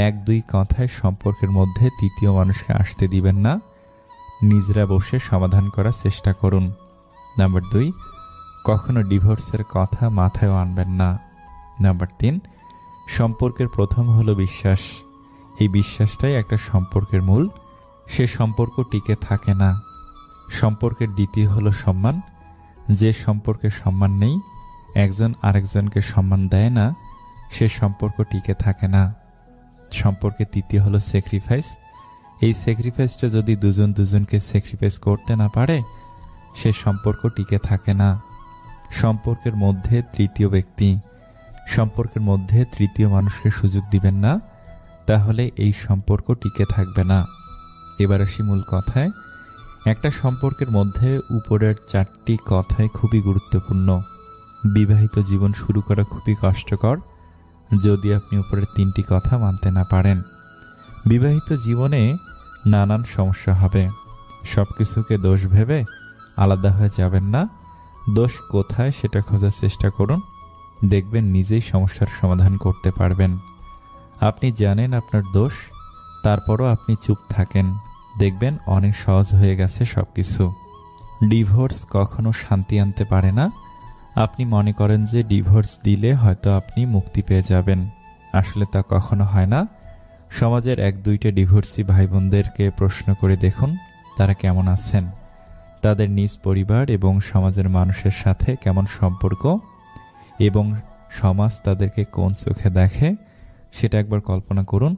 1-2 কথায় সম্পর্কের মধ্যে তৃতীয় মানুষকে আসতে দিবেন না, নিজেরা বসে সমাধান করার চেষ্টা করুন। নাম্বার 2, কখনো ডিভোর্সের কথা মাথায় আনবেন না। নাম্বার 3, সম্পর্কের প্রথম হলো বিশ্বাস। এই বিশ্বাসটাই একটা সম্পর্কের মূল, সে সম্পর্ক টিকে থাকে না। সম্পর্কের দ্বিতীয় হলো সম্মান। যে সম্পর্কে সম্মান নেই, একজন আরেকজনকে সম্মান দেয় না, সে সম্পর্ক টিকে থাকে না। সম্পর্কের তৃতীয় হলো স্যাক্রিফাইস। এই স্যাক্রিফাইসটা যদি দুজন দুজনকে স্যাক্রিফাইস করতে না পারে, সে সম্পর্ক টিকে থাকে না। সম্পর্কের মধ্যে তৃতীয় ব্যক্তি, সম্পর্কের মধ্যে তৃতীয় মানুষকে সুযোগ দিবেন না, তাহলে এই সম্পর্ক টিকে থাকবে না। এবার আসি মূল কথায়। একটা সম্পর্কের মধ্যে উপরের 4টি কথাই খুবই গুরুত্বপূর্ণ। বিবাহিত জীবন শুরু করা খুবই কষ্টকর যদি আপনি উপরের 3টি কথা মানতে না পারেন। বিবাহিত জীবনে নানান সমস্যা হবে। সবকিছুকে দোষ ভেবে আলাদা হয়ে যাবেন না। দোষ কোথায় সেটা খোঁজার চেষ্টা করুন। দেখবেন নিজেই সমস্যার সমাধান করতে পারবেন। আপনি জানেন আপনার দোষ, তারপরও আপনি চুপ থাকেন, দেখবেন অনেক সহজ হয়ে গেছে সবকিছু। ডিভোর্স কখনো শান্তি আনতে পারে না। আপনি মনে করেন যে ডিভোর্স দিলে হয়তো আপনি মুক্তি পেয়ে যাবেন, আসলে তা কখনো হয় না। সমাজের 1-2টা ডিভোর্সি ভাই বোনদেরকে প্রশ্ন করে দেখুন তারা কেমন আছেন, তাদের নিজ পরিবার এবং সমাজের মানুষের সাথে কেমন সম্পর্ক এবং সমাজ তাদেরকে কোন চোখে দেখে সেটা একবার কল্পনা করুন,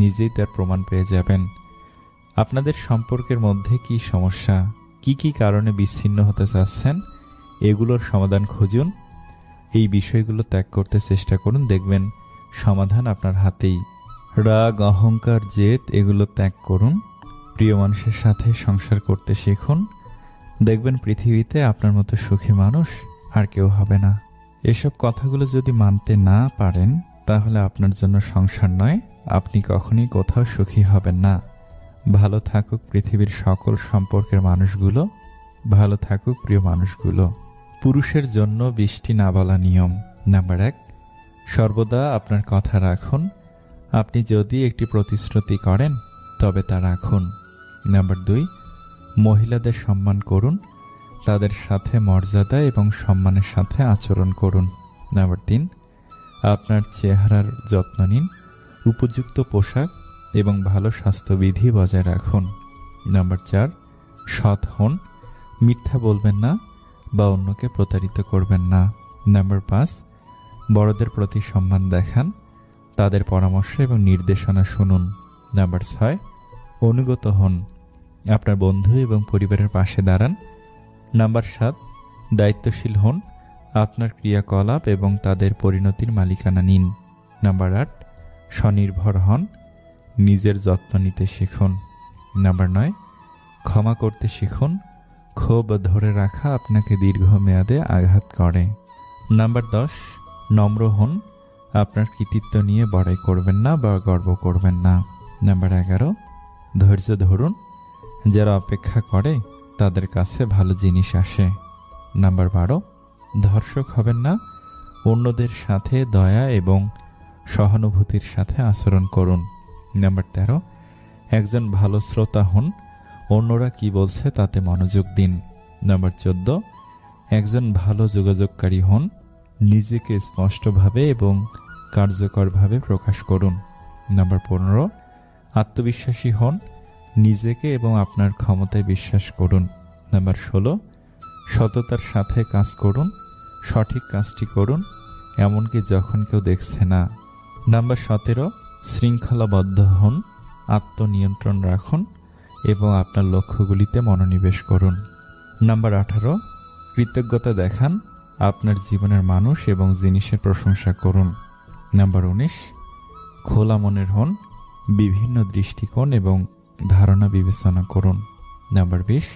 নিজেই তার প্রমাণ পেয়ে যাবেন। আপনাদের সম্পর্কের মধ্যে কি সমস্যা, কি কি কারণে বিচ্ছিন্ন হতে চাচ্ছেন, এগুলোর সমাধান খুঁজুন। এই বিষয়গুলো ত্যাগ করতে চেষ্টা করুন, দেখবেন সমাধান আপনার হাতেই। রাগ, অহংকার, জেদ এগুলো ত্যাগ করুন। প্রিয় মানুষের সাথে সংসার করতে শিখুন, দেখবেন পৃথিবীতে আপনার মতো সুখী মানুষ আর কেউ হবে না। এসব কথাগুলো যদি মানতে না পারেন তাহলে আপনার জন্য সংসার নয়, আপনি কখনই কোথাও সুখী হবেন না। ভালো থাকুক পৃথিবীর সকল সম্পর্কের মানুষগুলো, ভালো থাকুক প্রিয় মানুষগুলো। পুরুষের জন্য বৃষ্টি না বলা নিয়ম। নাম্বার 1, সর্বদা আপনার কথা রাখুন। আপনি যদি একটি প্রতিশ্রুতি করেন তবে তা রাখুন। নাম্বার 2, মহিলাদের সম্মান করুন, তাদের সাথে মর্যাদা এবং সম্মানের সাথে আচরণ করুন। নাম্বার 3, আপনার চেহারার যত্ন নিন, উপযুক্ত পোশাক এবং ভালো স্বাস্থ্যবিধি বজায় রাখুন। নাম্বার 4, সৎ হন, মিথ্যা বলবেন না বা অন্যকে প্রতারিত করবেন না। নাম্বার 5, বড়দের প্রতি সম্মান দেখান, তাদের পরামর্শ এবং নির্দেশনা শুনুন। নাম্বার 6, অনুগত হন, আপনার বন্ধু এবং পরিবারের পাশে দাঁড়ান। নাম্বার 7, দায়িত্বশীল হন, আপনার ক্রিয়াকলাপ এবং তাদের পরিণতির মালিকানা নিন। নাম্বার 8, স্বনির্ভর হন, নিজের যত্ন নিতে শিখুন। নাম্বার 9, ক্ষমা করতে শিখুন, ক্ষোভ ধরে রাখা আপনাকে দীর্ঘমেয়াদে আঘাত করে। নাম্বার 10, নম্র হন, আপনার কৃতিত্ব নিয়ে বড়াই করবেন না বা গর্ব করবেন না। নাম্বার 11, ধৈর্য ধরুন, যারা অপেক্ষা করে তাদের কাছে ভালো জিনিস আসে। নাম্বার 12, ধর্ষক হবেন না, অন্যদের সাথে দয়া এবং সহানুভূতির সাথে আচরণ করুন। নাম্বার 13, একজন ভালো শ্রোতা হন, অন্যরা কি বলছে তাতে মনোযোগ দিন। নাম্বার 14, একজন ভালো যোগাযোগকারী হন, নিজেকে স্পষ্টভাবে এবং কার্যকরভাবে প্রকাশ করুন। নাম্বার 15, আত্মবিশ্বাসী হন, নিজেকে এবং আপনার ক্ষমতায় বিশ্বাস করুন। নাম্বার 16, সততার সাথে কাজ করুন, সঠিক কাজটি করুন, এমনকি যখন কেউ দেখছে না। নাম্বার 17, শৃঙ্খলাবদ্ধ হন, আত্মনিয়ন্ত্রণ রাখুন এবং আপনার লক্ষ্যগুলিতে মনোনিবেশ করুন। নাম্বার 18, কৃতজ্ঞতা দেখান, আপনার জীবনের মানুষ এবং জিনিসের প্রশংসা করুন। নাম্বার 19, খোলা মনের হন, বিভিন্ন দৃষ্টিকোণ এবং ধারণা বিবেচনা করুন। নাম্বার 20,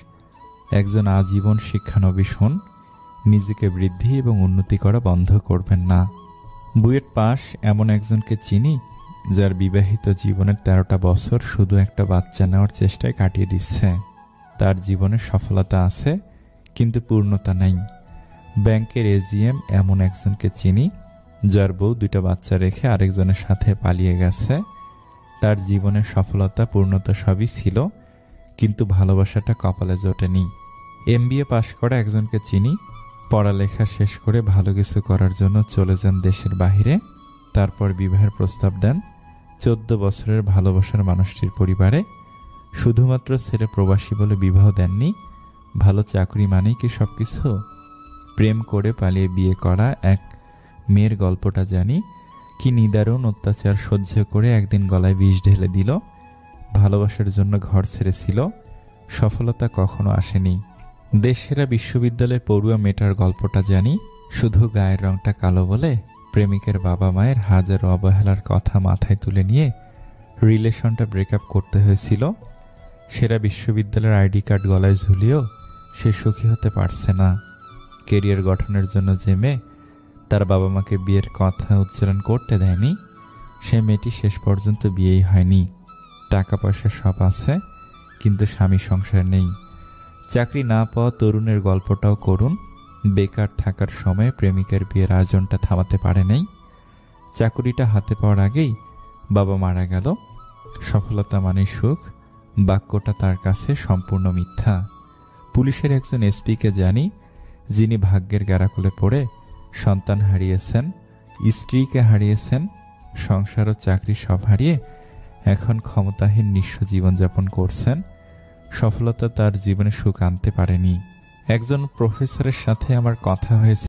একজন আজীবন শিক্ষানবিশ হন, নিজেকে বৃদ্ধি এবং উন্নতি করা বন্ধ করবেন না। বুয়েট পাস এমন একজনকে চিনি যার বিবাহিত জীবনের 13টা বছর শুধু একটা বাচ্চা নেওয়ার চেষ্টায় কাটিয়ে দিচ্ছে। তার জীবনে সফলতা আছে কিন্তু পূর্ণতা নেই। ব্যাংকের এজিএম এমন একজনকে চিনি যার বউ 2টা বাচ্চা রেখে আরেকজনের সাথে পালিয়ে গেছে। তার জীবনের সফলতা পূর্ণতা সবই ছিল কিন্তু ভালোবাসাটা কপালে জোটেনি। এমবিএ পাশ করা একজনকে চিনি, পড়ালেখা শেষ করে ভালো কিছু করার জন্য চলে যান দেশের বাহিরে, তারপর বিবাহের প্রস্তাব দেন 14 বছরের ভালোবাসার মানুষটির পরিবারে। শুধুমাত্র ছেলে প্রবাসী বলে বিবাহ দেননি। ভালো চাকরি মানেই কি সবকিছু? প্রেম করে পালিয়ে বিয়ে করা এক মেয়ের গল্পটা জানি, কি নিদারুণ অত্যাচার সহ্য করে একদিন গলায় বিষ ঢেলে দিল। ভালোবাসার জন্য ঘর ছেড়েছিল, সফলতা কখনো আসেনি। দেশসেরা বিশ্ববিদ্যালয়ের পড়ুয়া মেয়েটার গল্পটা জানি, শুধু গায়ের রংটা কালো বলে প্রেমিকের বাবা মায়ের হাজারো অবহেলার কথা মাথায় তুলে নিয়ে রিলেশনটা ব্রেকআপ করতে হয়েছিল। সেরা বিশ্ববিদ্যালয়ের আইডি কার্ড গলায় ঝুলিয়েও সে সুখী হতে পারছে না। কেরিয়ার গঠনের জন্য যে মেয়ে তার বাবা মাকে বিয়ের কথা উচ্চারণ করতে দেয়নি, সে মেয়েটি শেষ পর্যন্ত বিয়েই হয়নি। টাকা পয়সা সব আছে, কিন্তু স্বামী সংসার নেই। চাকরি না পাওয়া তরুণের গল্পটাও করুন। বেকার থাকার সময় প্রেমিকার বিয়ের আয়োজনটা থামাতে পারে নাই। চাকুরিটা হাতে পাওয়ার আগেই বাবা মারা গেল। সফলতা মানে সুখ, বাক্যটা তার কাছে সম্পূর্ণ মিথ্যা। পুলিশের একজন এসপিকে জানি, যিনি ভাগ্যের গ্যারাকলে পড়ে সন্তান হারিয়েছেন, স্ত্রীকে হারিয়েছেন, সংসার ও চাকরি সব হারিয়ে এখন ক্ষমতাহীন নিঃস্ব জীবনযাপন করছেন। সফলতা তার জীবনে সুখ আনতে পারেনি। একজন প্রফেসরের সাথে আমার কথা হয়েছে।